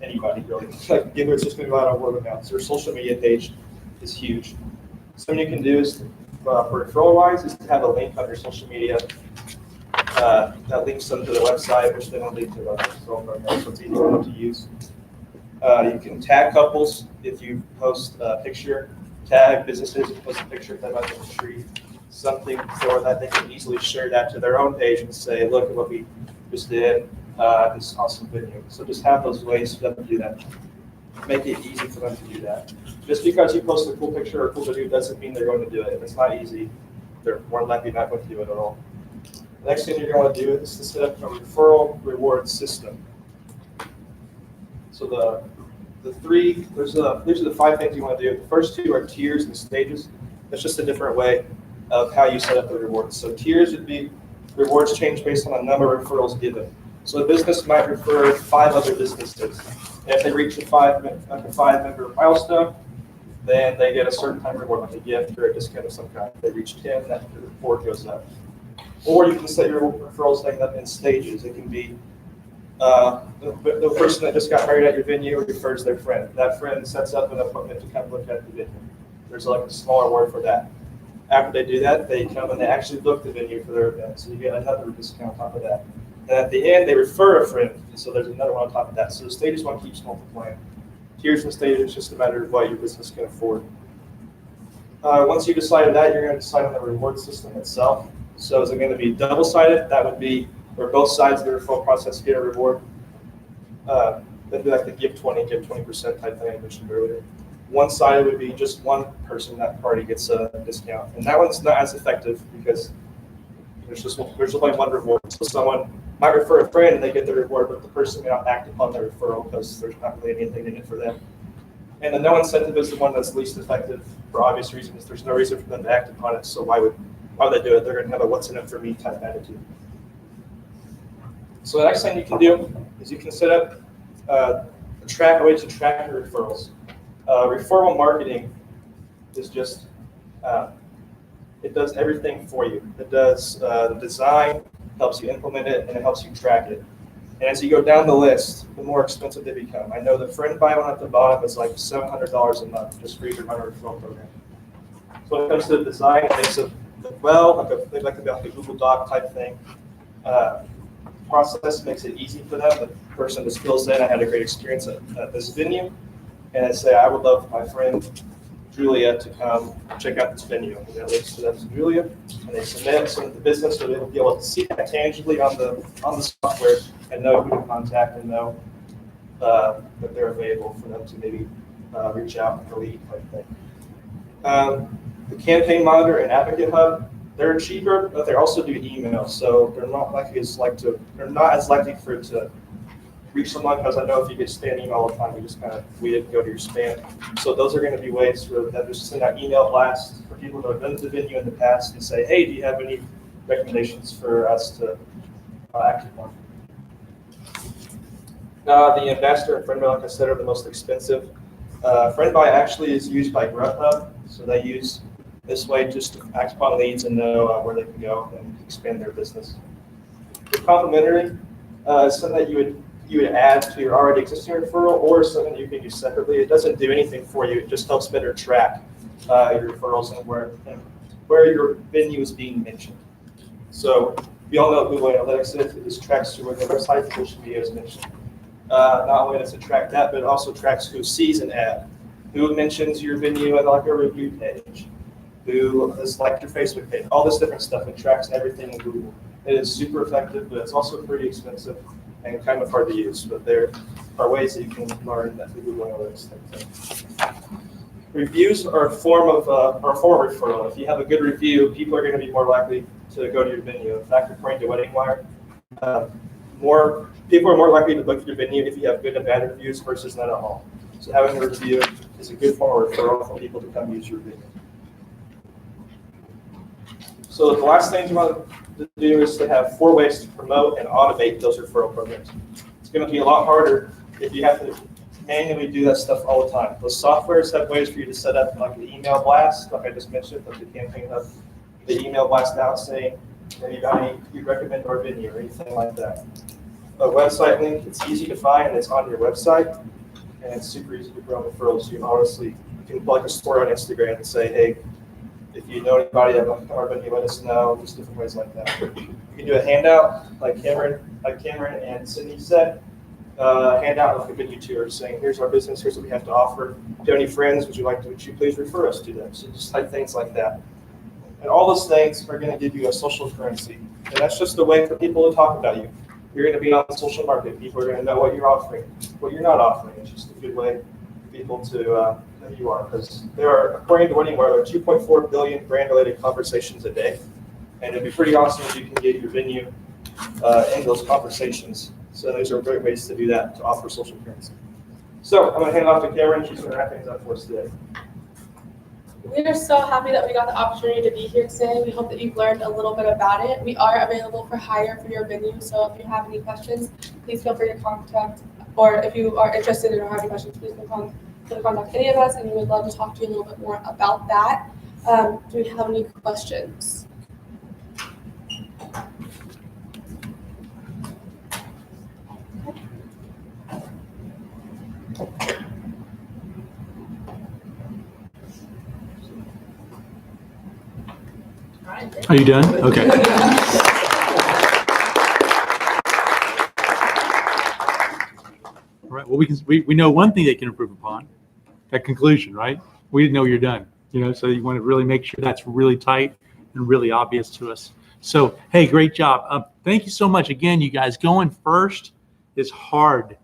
anybody really. Like, it's just going to go out on word of mouth. So your social media page is huge. Something you can do is for referral wise is to have a link on your social media that links them to the website, which then will lead to the referral program, so it's easy for them to use. You can tag couples if you post a picture, tag businesses and post a picture of them out on the street, something so that they can easily share that to their own page and say, look at what we just did, this awesome video. So just have those ways for them to do that. Make it easy for them to do that. Just because you post a cool picture or a cool video doesn't mean they're going to do it. If it's not easy, they're more likely not going to do it at all. The next thing you're going to do is to set up a referral reward system. So these are the 5 things you want to do. The first 2 are tiers and stages. That's just a different way of how you set up the rewards. So tiers would be rewards change based on the number of referrals given. So a business might refer 5 other businesses. And if they reach a 5-member milestone, then they get a certain type of reward, like a gift or a discount of some kind. If they reach 10, that reward goes up. Or you can set your referrals thing up in stages. It can be the person that just got married at your venue refers their friend. That friend sets up an appointment to come look at the venue. There's like a smaller reward for that. After they do that, they come and they actually book the venue for their event. So you get another discount on top of that. And at the end, they refer a friend. So there's another one on top of that. So the stages one keeps multiplying. Tiers and stages, just a matter of what your business can afford. Once you decided that, you're going to decide on the reward system itself. So is it going to be double-sided? That would be where both sides of the referral process get a reward. That'd be like the give 20% type thing I mentioned earlier. One-sided would be just one person in that party gets a discount. And that one's not as effective because there's only one reward. So someone might refer a friend and they get the reward, but the person may not act upon the referral because there's not really anything in it for them. And the no incentive is the one that's least effective for obvious reasons. There's no reason for them to act upon it, so why would they do it? They're going to have a what's in it for me type attitude. So the next thing you can do is you can set up a way to track your referrals. Referral marketing is just, it does everything for you. It does the design, helps you implement it, and it helps you track it. And as you go down the list, the more expensive they become. I know the friend buy one at the bottom is like $700 a month just for you to run a referral program. So when it comes to the design, it makes it look well, like a Google Doc type thing. Process makes it easy for them. The person just fills in, I had a great experience at this venue, and I say, I would love my friend Julia to come check out this venue. And that links to them to Julia, and they submit so that the business will be able to see that tangibly on the software and know who to contact and know that they're available for them to maybe reach out and lead type thing. The Campaign Monitor and Advocate Hub, they're cheaper, but they also do email, so they're not as likely for it to reach someone, because I know if you get spam email all the time, you just kind of weed it and go to your spam. So those are going to be ways for them to send out email blasts for people who have been to the venue in the past and say, hey, do you have any recommendations for us to act upon? The Ambassador and FriendBuy, like I said, are the most expensive. FriendBuy actually is used by Grubhub, so they use this way just to act upon leads and know where they can go and expand their business. The complimentary is something that you would add to your already existing referral, or something you can use separately. It doesn't do anything for you. It just helps better track your referrals and where your venue is being mentioned. So we all know what Google Analytics is. It just tracks where the website for social media is mentioned. Not only does it track that, but it also tracks who sees an ad, who mentions your venue and like a review page, who has liked your Facebook page, all this different stuff. It tracks everything in Google. It is super effective, but it's also pretty expensive and kind of hard to use. But there are ways that you can learn that the Google Analytics thing. Reviews are a form of referral. If you have a good review, people are going to be more likely to go to your venue. In fact, according to Wedding Wire, people are more likely to book your venue if you have good and bad reviews versus none at all. So having a review is a good form of referral for people to come use your venue. So the last thing you want to do is to have 4 ways to promote and automate those referral programs. It's going to be a lot harder if you have to manually do that stuff all the time. Those softwares have ways for you to set up like the email blast, like I just mentioned, like the Campaign Hub, the email blast out saying anybody you recommend our venue or anything like that. A website link, it's easy to find, and it's on your website, and it's super easy to grow referrals. You can honestly, you can plug a story on Instagram and say, hey, If you know anybody that might come our venue, let us know. Just different ways like that. You can do a handout, like Cameron and Sydney said. Handout like a venue tour, saying, "Here's our business. Here's what we have to offer. If you have any friends, would you please refer us to them?" So just like things like that. And all those things are going to give you a social currency, and that's just a way for people to talk about you. You're going to be on the social market. People are going to know what you're offering, what you're not offering. It's just a good way for people to know who you are, because there are, according to WeddingWire, there are 2.4 billion brand-related conversations a day, and it'd be pretty awesome if you can get your venue in those conversations. So those are great ways to do that, to offer social currency. So I'm going to hand it off to Cameron. She's going to wrap things up for us today. We are so happy that we got the opportunity to be here today. We hope that you've learned a little bit about it. We are available for hire for your venue, so if you have any questions, please feel free to contact, or if you are interested in or have any questions, please feel free to contact any of us, and we would love to talk to you a little bit more about that. Do we have any questions? Are you done? Okay. All right. Well, we know one thing they can improve upon, that conclusion, right? We didn't know you're done, so you want to really make sure that's really tight and really obvious to us. So, hey, great job. Thank you so much. Again, you guys, going first is hard,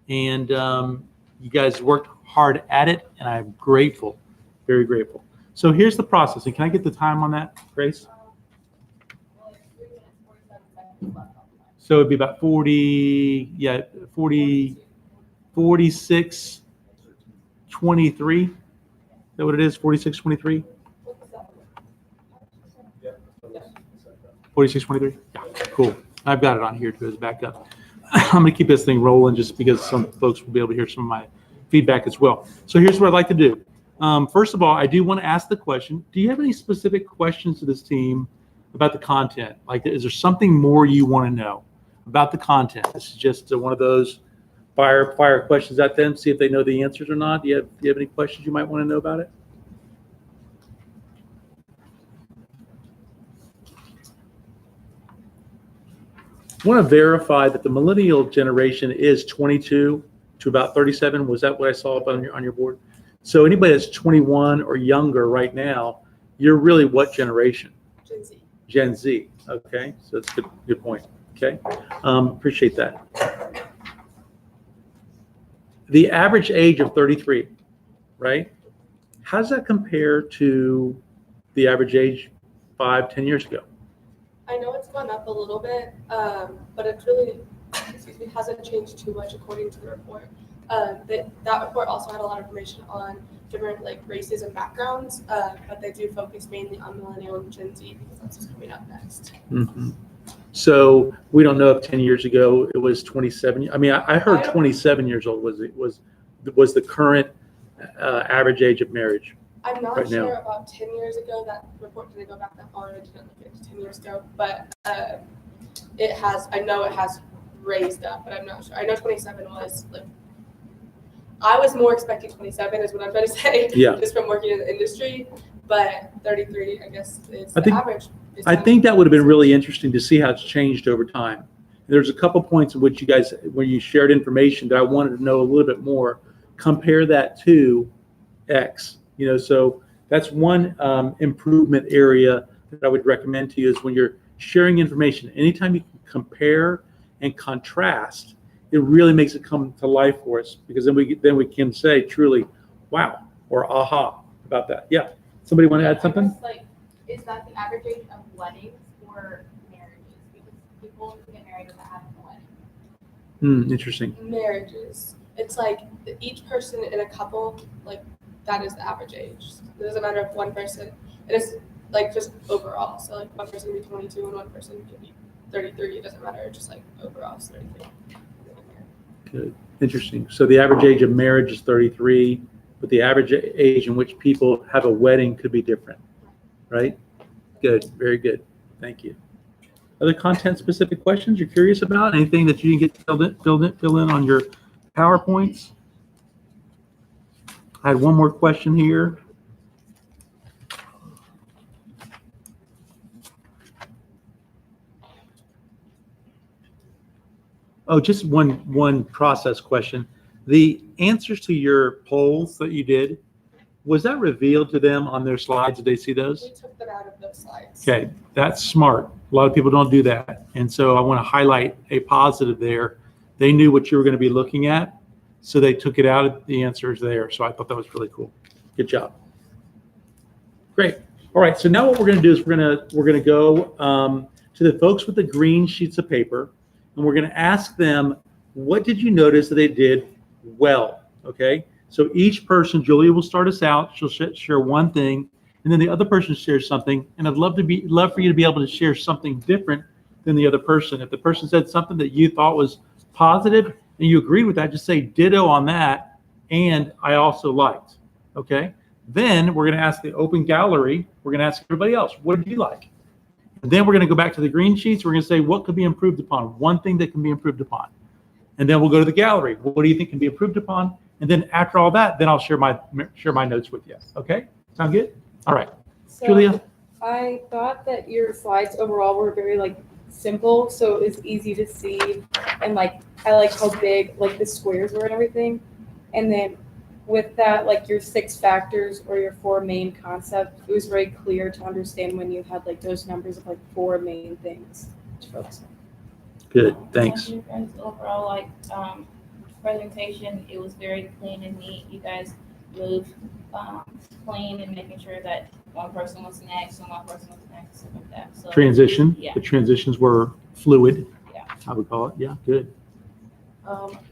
and you guys worked hard at it, and I'm grateful, very grateful. So here's the process. And can I get the time on that, Grace? So it'd be about 46, 23. Is that what it is? 46, 23? 46, 23? Yeah, cool. I've got it on here too as backup. I'm going to keep this thing rolling just because some folks will be able to hear some of my feedback as well. So here's what I'd like to do. First of all, I do want to ask the question, do you have any specific questions to this team about the content? Like, is there something more you want to know about the content? This is just one of those fire questions at them, see if they know the answers or not. Do you have any questions you might want to know about it? I want to verify that the millennial generation is 22 to about 37. Was that what I saw up on your board? So anybody that's 21 or younger right now, you're really what generation? Gen Z. Gen Z. Okay, so that's a good point. Okay, appreciate that. The average age of 33, right? How does that compare to the average age 5-10 years ago? I know it's gone up a little bit, but it's really, hasn't changed too much according to the report. That report also had a lot of information on different races and backgrounds, but they do focus mainly on millennial and Gen Z because that's what's coming up next. Mm-hmm. So we don't know if 10 years ago it was 27. I mean, I heard 27 years old was the current average age of marriage. I'm not right sure now. about 10 years ago. That report didn't go back that far. I didn't look into 10 years ago, but it has. I know it has raised up, but I'm not sure. I know 27 was I was more expecting 27 is what I'm trying to say. Yeah. Just from working in the industry, but 33, I guess, is the average. I think that would have been really interesting to see how it's changed over time. There's a couple points in which you guys, when you shared information that I wanted to know a little bit more, compare that to X, so that's one improvement area that I would recommend to you is when you're sharing information, anytime you can compare and contrast, it really makes it come to life for us because then we can say truly, wow, or aha about that. Yeah. Somebody want to add something? Is that the average age of weddings or marriages? Because people who get married without having a wedding. Interesting. Marriages. It's each person in a couple, that is the average age. It doesn't matter if one person, it is just overall. So one person can be 22 and one person can be 33. It doesn't matter. It's just overall it's 33. Good. Interesting. So the average age of marriage is 33, but the average age in which people have a wedding could be different. Right? Good. Very good. Thank you. Other content-specific questions you're curious about? Anything that you didn't get fill in on your PowerPoints? I had one more question here. Oh, just one process question. The answers to your polls that you did, was that revealed to them on their slides? Did they see those? We took them out of those slides. Okay, that's smart. A lot of people don't do that. And so I want to highlight a positive there. They knew what you were going to be looking at, so they took it out of the answers there. So I thought that was really cool. Good job. Great. All right, so now what we're going to do is we're going to go to the folks with the green sheets of paper, and we're going to ask them, what did you notice that they did well? Okay, so each person, Julia will start us out. She'll share one thing, and then the other person shares something. And I'd love for you to be able to share something different than the other person. If the person said something that you thought was positive and you agreed with that, just say ditto on that. And I also liked. Okay. Then we're going to ask the open gallery. We're going to ask everybody else, what did you like? And then we're going to go back to the green sheets. We're going to say, what could be improved upon? One thing that can be improved upon. And then we'll go to the gallery. What do you think can be improved upon? And then after all that, then I'll share my notes with you. Okay? Sound good? All right. So Julia? I thought that your slides overall were very simple, so it was easy to see, and I like how big the squares were and everything. And then with that, your 6 factors or your 4 main concepts, it was very clear to understand when you had those numbers of 4 main things to focus on. Good, thanks. You guys overall presentation, it was very clean and neat. You guys moved clean and making sure that one person was next and one person was next, stuff like that. So Transition. yeah. The transitions were fluid. Yeah. I would call it. Yeah, good.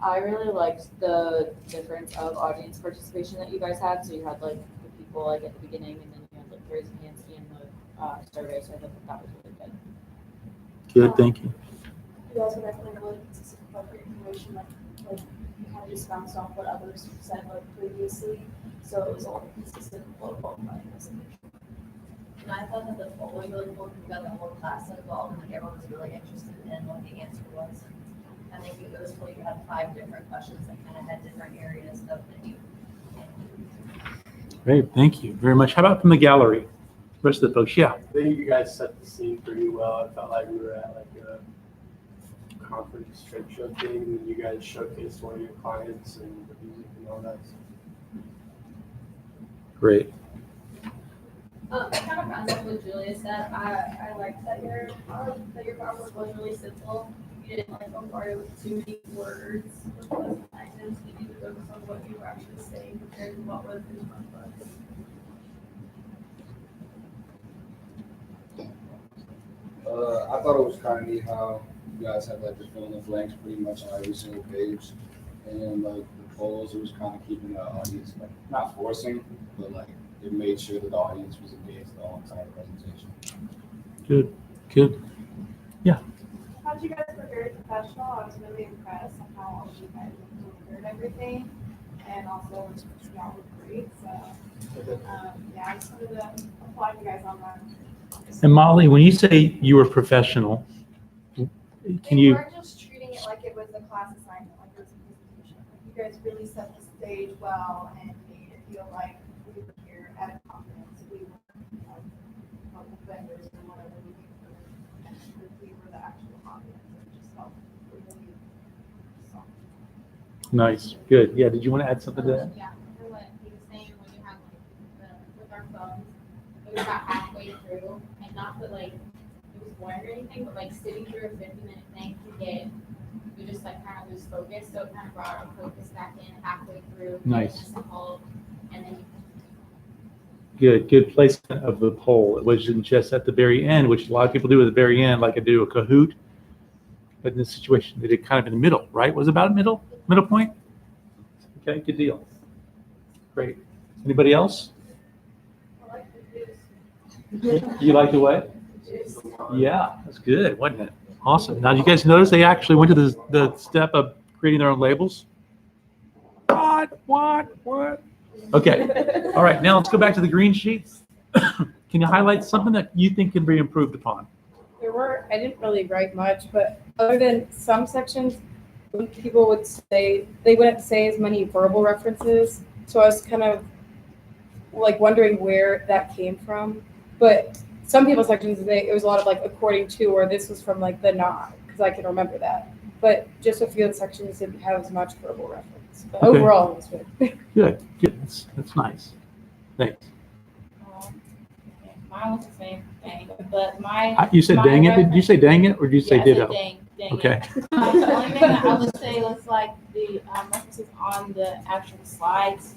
I really liked the difference of audience participation that you guys had. So you had the people at the beginning, and then you had raising hands in the survey. So I thought that was really good. Good, thank you. You guys were definitely really consistent with your information, like you kind of just bounced off what others said previously, so it was all consistent with what both my presentation. And I thought that the poll was really cool because we got the whole class involved and everyone was really interested in what the answer was. And I think it was cool. You had 5 different questions that kind of had different areas of the. Great, thank you very much. How about from the gallery? The rest of the folks, yeah. I think you guys set the scene pretty well. I felt like we were at a conference trade show thing, and you guys showcased one of your clients and the music and all that. Great. Kind of rounds up what Julia said. I liked that your PowerPoint was really simple. You didn't bombard it with too many words. It wasn't active. You need to focus on what you were actually saying compared to what was in front of us. I thought it was kind of neat how you guys had the fill in the blanks pretty much on every single page, and the polls, it was kind of keeping the audience not forcing, but it made sure that the audience was engaged the whole entire presentation. Good, good. Yeah. I thought you guys were very professional. I was really impressed on how all you guys prepared everything, and also y'all were great. So I just wanted to applaud you guys on that. And Molly, when you say you were professional, can you? We weren't just treating it like it was a class assignment, like it was a presentation. You guys really set the stage well and made it feel like we were here at a conference. We weren't local vendors or whatever we were the actual audience. It just felt really soft. Nice, good. Yeah, did you want to add something to that? Yeah, for what he was saying, when you have with our phones, it was about halfway through, and not that it was boring or anything, but sitting through a 50-minute thing to get, you just kind of lose focus. So it kind of brought our focus back in halfway through. Nice. And then Good placement of the poll. It wasn't just at the very end, which a lot of people do at the very end, like I do a Kahoot. But in this situation, they did kind of in the middle, right? Was it about middle point? Okay, good deal. Great. Anybody else? I like the juice. You like the what? Yeah, that's good, wasn't it? Awesome. Now, you guys notice they actually went to the step of creating their own labels? What? Okay. All right, now let's go back to the green sheets. Can you highlight something that you think can be improved upon? I didn't really write much, but other than some sections, when people would say, they wouldn't say as many verbal references. So I was kind of wondering where that came from. But some people's sections, it was a lot of according to, or this was from the not, because I can remember that. but just a few of the sections didn't have as much verbal reference. But Okay. overall, it was good. Good. That's nice. Thanks. Okay, mine was the same thing, but You said dang it? Did you say dang it, or did you say Yeah, I said ditto? dang it. Okay. The only thing that I would say was like the references on the actual slides.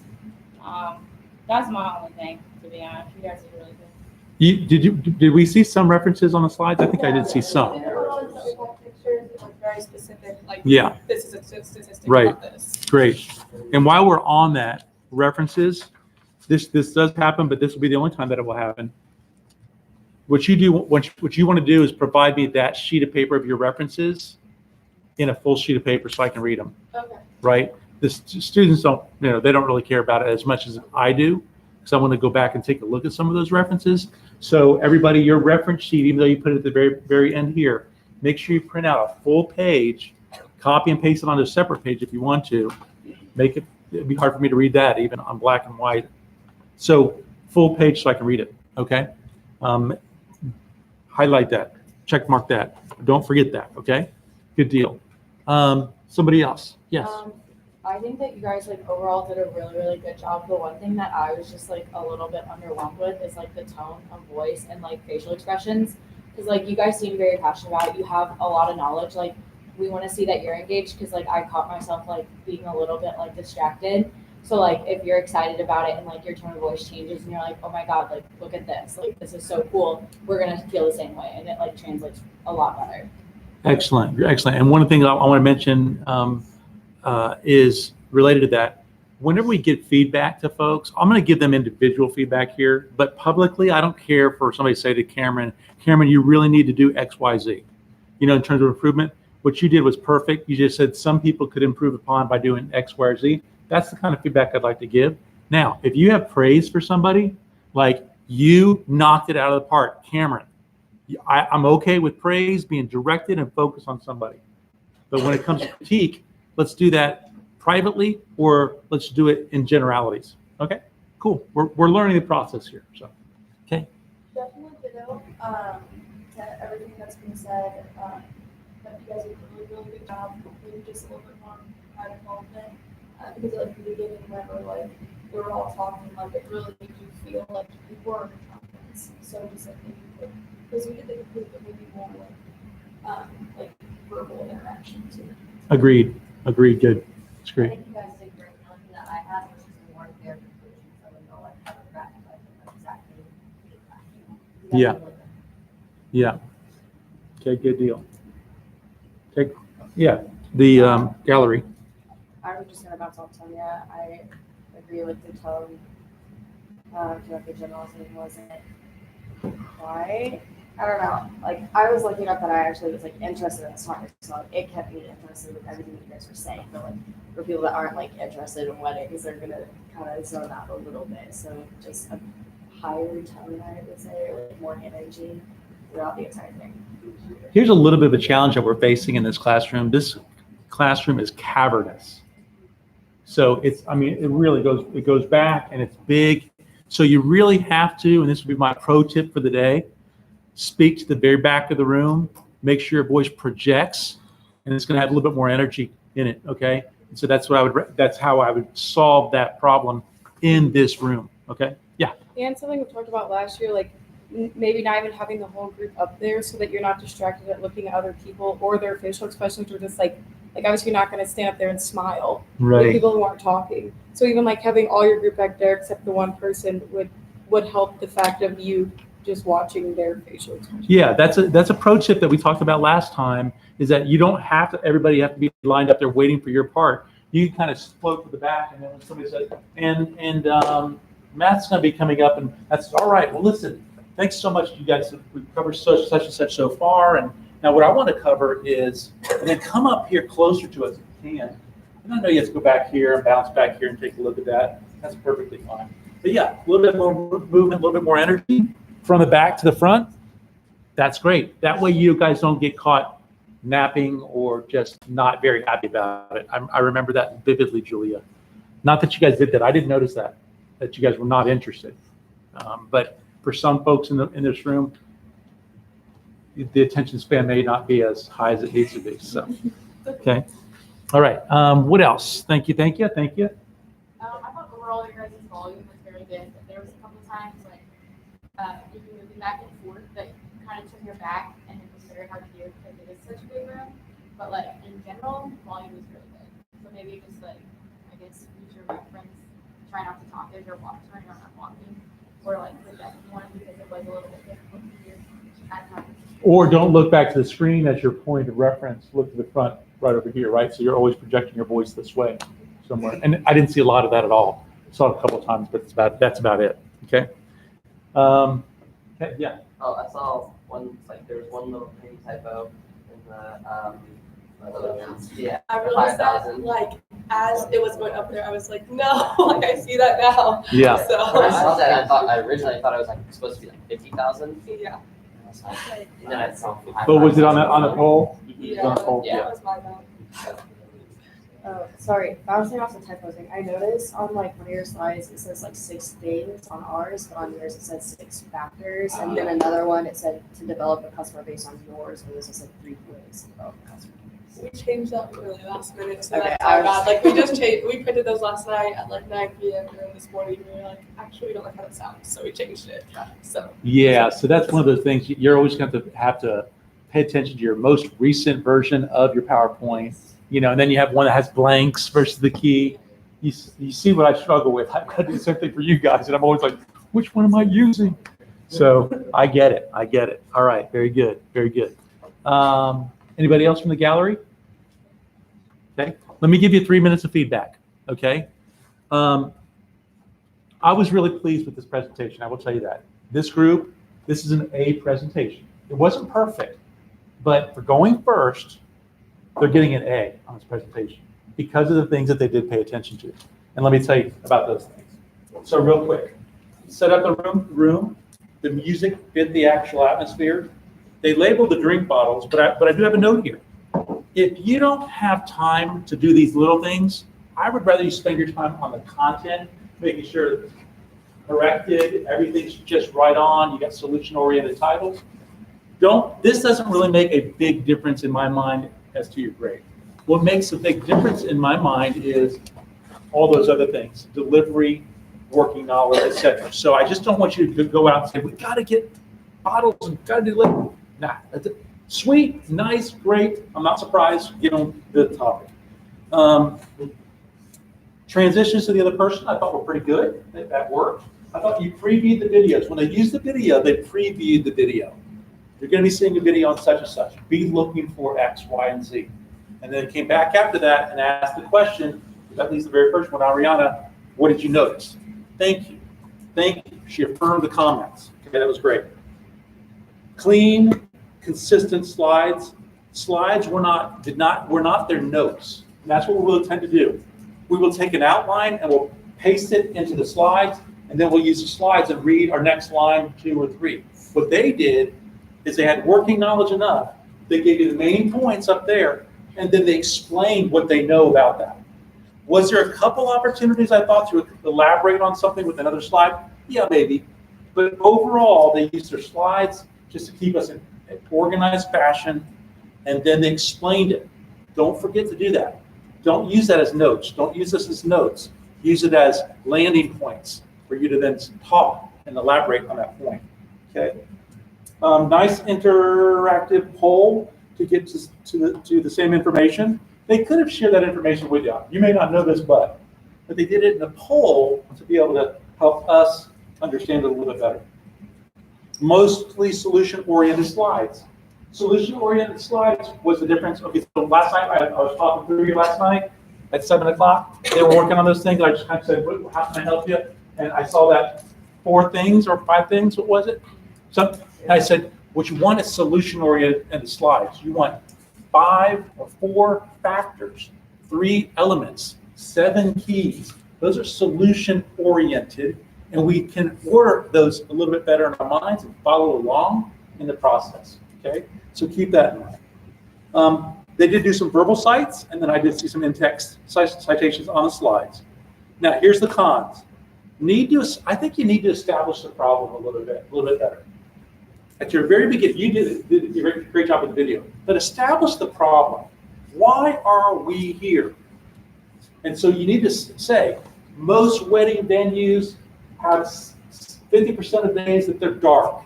That's my only thing, to be honest. You guys are really good. Did we see some references on the slides? I think I did see some. Pictures, it was very specific, like, Yeah. this is a statistic Right. about this. Great. And while we're on that, references, this does happen, but this will be the only time that it will happen. What you want to do is provide me that sheet of paper of your references in a full sheet of paper so I can read them, Okay. right? The students don't, they don't really care about it as much as I do, because I want to go back and take a look at some of those references. So everybody, your reference sheet, even though you put it at the very, very end here, make sure you print out a full page, copy and paste it onto a separate page if you want to. It'd be hard for me to read that even on black and white. So full page so I can read it, okay? Highlight that, check mark that. Don't forget that, okay? Good deal. Somebody else, yes. I think that you guys like overall did a really, really good job. The one thing that I was just like a little bit underwhelmed with is like the tone of voice and like facial expressions. Because like you guys seem very passionate about it. You have a lot of knowledge. Like we want to see that you're engaged, because like I caught myself like being a little bit like distracted. So like if you're excited about it and like your tone of voice changes and you're like, oh my God, like look at this, like this is so cool, we're gonna feel the same way, and it like translates a lot better. Excellent, excellent. And one of the things I want to mention is related to that. Whenever we get feedback to folks, I'm going to give them individual feedback here, but publicly, I don't care for somebody to say to Cameron, you really need to do X, Y, Z. In terms of improvement, what you did was perfect. You just said some people could improve upon by doing X, Y, or Z. That's the kind of feedback I'd like to give. Now, if you have praise for somebody, like you knocked it out of the park, Cameron, I'm okay with praise being directed and focused on somebody. But when it comes to critique, let's do that privately, or let's do it in generalities. Okay, cool. We're learning the process here. So, okay. Definitely ditto to everything that's been said. That you guys did a really, really good job. Maybe just a little bit more involvement. Because like in the beginning, whenever like we were all talking, like it really made you feel like you were in confidence. So just like maybe because we did the complete, but maybe more like verbal interaction too. Agreed. Good. It's I great. think you guys did great. The only thing that I had was just more of their conclusions. I would know like how to track like exactly. Yeah. Yeah. Okay, good deal. Okay. Yeah. The gallery. I was just gonna bounce off Tanya. I agree with the tone. I feel like the generalization wasn't quite. I don't know. Like I was looking up that I actually was like interested in smartness, so like, it kept me interested with everything you guys were saying. But like for people that aren't like interested in weddings, they're gonna kind of zone out a little bit. So just a higher tone, I would say, or like more energy throughout the entire thing. Here's a little bit of a challenge that we're facing in this classroom. This classroom is cavernous. So it really goes back and it's big. So you really have to, and this would be my pro tip for the day, speak to the very back of the room, make sure your voice projects, and it's going to have a little bit more energy in it, okay? And so that's how I would solve that problem in this room, okay? Yeah. And something we talked about last year, like maybe not even having the whole group up there so that you're not distracted at looking at other people or their facial expressions, or just like obviously you're not going to stand up there and smile Right. with people who aren't talking. So even like having all your group back there except the one person would help the fact of you just watching their facial expressions. Yeah, that's a pro tip that we talked about last time, is that you don't have to, everybody have to be lined up there waiting for your part. You can kind of float to the back, and then when somebody says, and Matt's going to be coming up, and that's all right. Well, listen, thanks so much, you guys. We've covered such and such so far, and now what I want to cover is, and then come up here closer to us if you can. And I know you have to go back here and bounce back here and take a look at that. That's perfectly fine. But yeah, a little bit more movement, a little bit more energy from the back to the front. That's great. That way you guys don't get caught napping or just not very happy about it. I remember that vividly, Julia. Not that you guys did that. I didn't notice that you guys were not interested. But for some folks in this room, the attention span may not be as high as it needs to be. So, Okay. All right. What else? Thank you. Thank you. Thank you. I thought overall your guys' volume was very good, but there was a couple times like if you're moving back and forth that you kind of turn your back and it was very hard to hear because it is such a big room. But like in general, volume was really good. So maybe just like I guess use your reference, try not to talk as you're walking or not walking, or like project one because it was a little bit difficult to hear at times. Or don't look back to the screen as your point of reference. Look to the front right over here, right? So you're always projecting your voice this way somewhere. And I didn't see a lot of that at all. Saw it a couple of times, but that's about it. Okay. Okay. Yeah. Oh, I saw one, like there was one little tiny typo in the, yeah. I realized that, 5,000. like, as it was going up there, I was like, no, like, I see that now. Yeah. So. When I saw that, I originally thought it was like supposed to be like 50,000. Yeah. And then I saw. But was it on a poll? Yeah. On a poll? Yeah. That was my bad. Oh, sorry, bouncing off the typo thing. I noticed on like one of your slides, it says like 6 things on ours, but on yours it says 6 factors. And then another one, it said to develop a customer base on yours, and this is like 3 ways to develop a customer base. We changed that really last minute, so Okay, that's I our was- bad. Like, we just changed, we printed those last night at like 9 p.m. and this morning we were like, actually, we don't like how it sounds, so we changed it. So. Yeah. So that's one of those things you're always going to have to pay attention to your most recent version of your PowerPoint. You know, and then you have one that has blanks versus the key. You see what I struggle with. I do the same thing for you guys, and I'm always like, which one am I using? So I get it. I get it. All right. Very good. Very good. Anybody else from the gallery? Okay. Let me give you 3 minutes of feedback. Okay. I was really pleased with this presentation. I will tell you that. This group, this is an A presentation. It wasn't perfect, but for going first, they're getting an A on this presentation because of the things that they did pay attention to. And let me tell you about those things. So real quick, set up the room. The music fit the actual atmosphere. They labeled the drink bottles, but I do have a note here. If you don't have time to do these little things, I would rather you spend your time on the content, making sure it's corrected, everything's just right on, you got solution-oriented titles. This doesn't really make a big difference in my mind as to your grade. What makes a big difference in my mind is all those other things, delivery, working knowledge, etc. So I just don't want you to go out and say, we got to get bottles and got to deliver. Nah, that's it. Sweet, nice, great. I'm not surprised. Get on the topic. Transitions to the other person, I thought were pretty good. That worked. I thought you previewed the videos. When they used the video, they previewed the video. You're going to be seeing a video on such and such. Be looking for X, Y, and Z. And then came back after that and asked the question, at least the very first one, Ariana, what did you notice? Thank you. Thank you. She affirmed the comments. Okay, that was great. Clean, consistent slides. Slides were not their notes. And that's what we will tend to do. We will take an outline and we'll paste it into the slides, and then we'll use the slides and read our next line, 2 or 3. What they did is they had working knowledge enough. They gave you the main points up there, and then they explained what they know about that. Was there a couple opportunities, I thought, to elaborate on something with another slide? Yeah, maybe. But overall, they used their slides just to keep us in an organized fashion, and then they explained it. Don't forget to do that. Don't use that as notes. Don't use this as notes. Use it as landing points for you to then talk and elaborate on that point. Okay. Nice interactive poll to get to the same information. They could have shared that information with you. You may not know this, but they did it in a poll to be able to help us understand it a little bit better. Mostly solution-oriented slides. Solution-oriented slides was the difference. Okay, so last night, I was talking to you last night at 7 o'clock. They were working on those things. I just kind of said, how can I help you? And I saw that 4 things or 5 things, what was it? So I said, what you want is solution-oriented slides. You want 5 or 4 factors, 3 elements, 7 keys. Those are solution-oriented, and we can order those a little bit better in our minds and follow along in the process, okay? So keep that in mind. They did do some verbal cites, and then I did see some in-text citations on the slides. Now, here's the cons. I think you need to establish the problem a little bit better. At your very beginning, you did a great job with the video, but establish the problem. Why are we here? And so you need to say, most wedding venues have 50% of days that they're dark.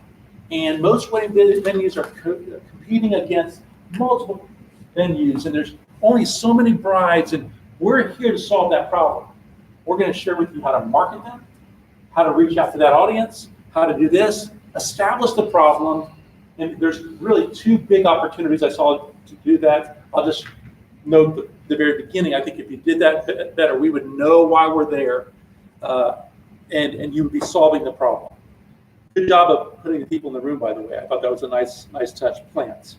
And most wedding venues are competing against multiple venues, and there's only so many brides, and we're here to solve that problem. We're going to share with you how to market them, how to reach out to that audience, how to do this, establish the problem, and there's really two big opportunities I saw to do that. I'll just note the very beginning. I think if you did that better, we would know why we're there, and you would be solving the problem. Good job of putting the people in the room, by the way. I thought that was a nice touch. Plants.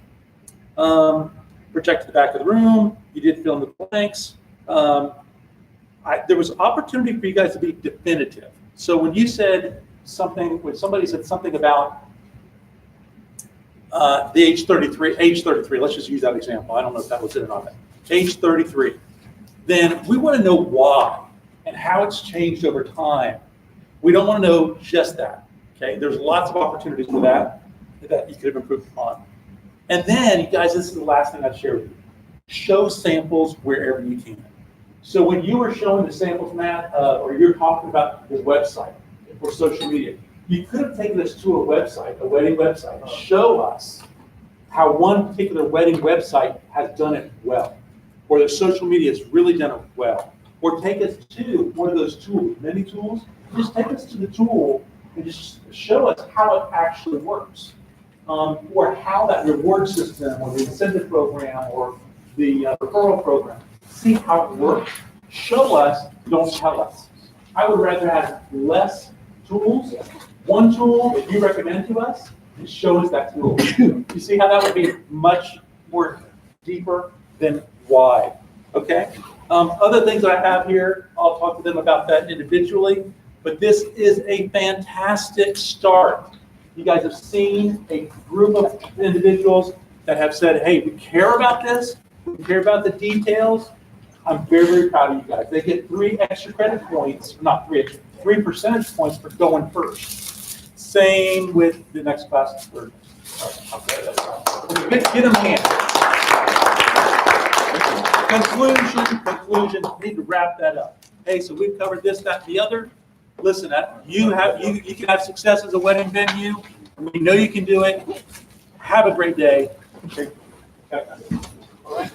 Protect the back of the room. You did fill in the blanks. There was opportunity for you guys to be definitive. So when you said something, when somebody said something about the age 33, let's just use that example. I don't know if that was it or not. Age 33. Then we want to know why and how it's changed over time. We don't want to know just that. Okay, there's lots of opportunities for that you could have improved upon. And then, you guys, this is the last thing I'd share with you. Show samples wherever you can. So when you were showing the samples, Matt, or you're talking about your website or social media, you could have taken us to a website, a wedding website, show us how one particular wedding website has done it well, or their social media has really done it well. Or take us to one of those tools, many tools, just take us to the tool and just show us how it actually works, or how that reward system or the incentive program or the referral program, see how it works. Show us, don't tell us. I would rather have less tools, one tool that you recommend to us, and show us that tool. You see how that would be much more deeper than wide, okay? Other things that I have here, I'll talk to them about that individually. But this is a fantastic start. You guys have seen a group of individuals that have said, hey, we care about this, we care about the details. I'm very, very proud of you guys. They get 3 extra credit points, not 3 extra, 3 percentage points for going first. Same with the next class. Get them hand. Conclusion, need to wrap that up. Hey, so we've covered this, that, and the other. Listen, you can have success as a wedding venue. We know you can do it. Have a great day. All right.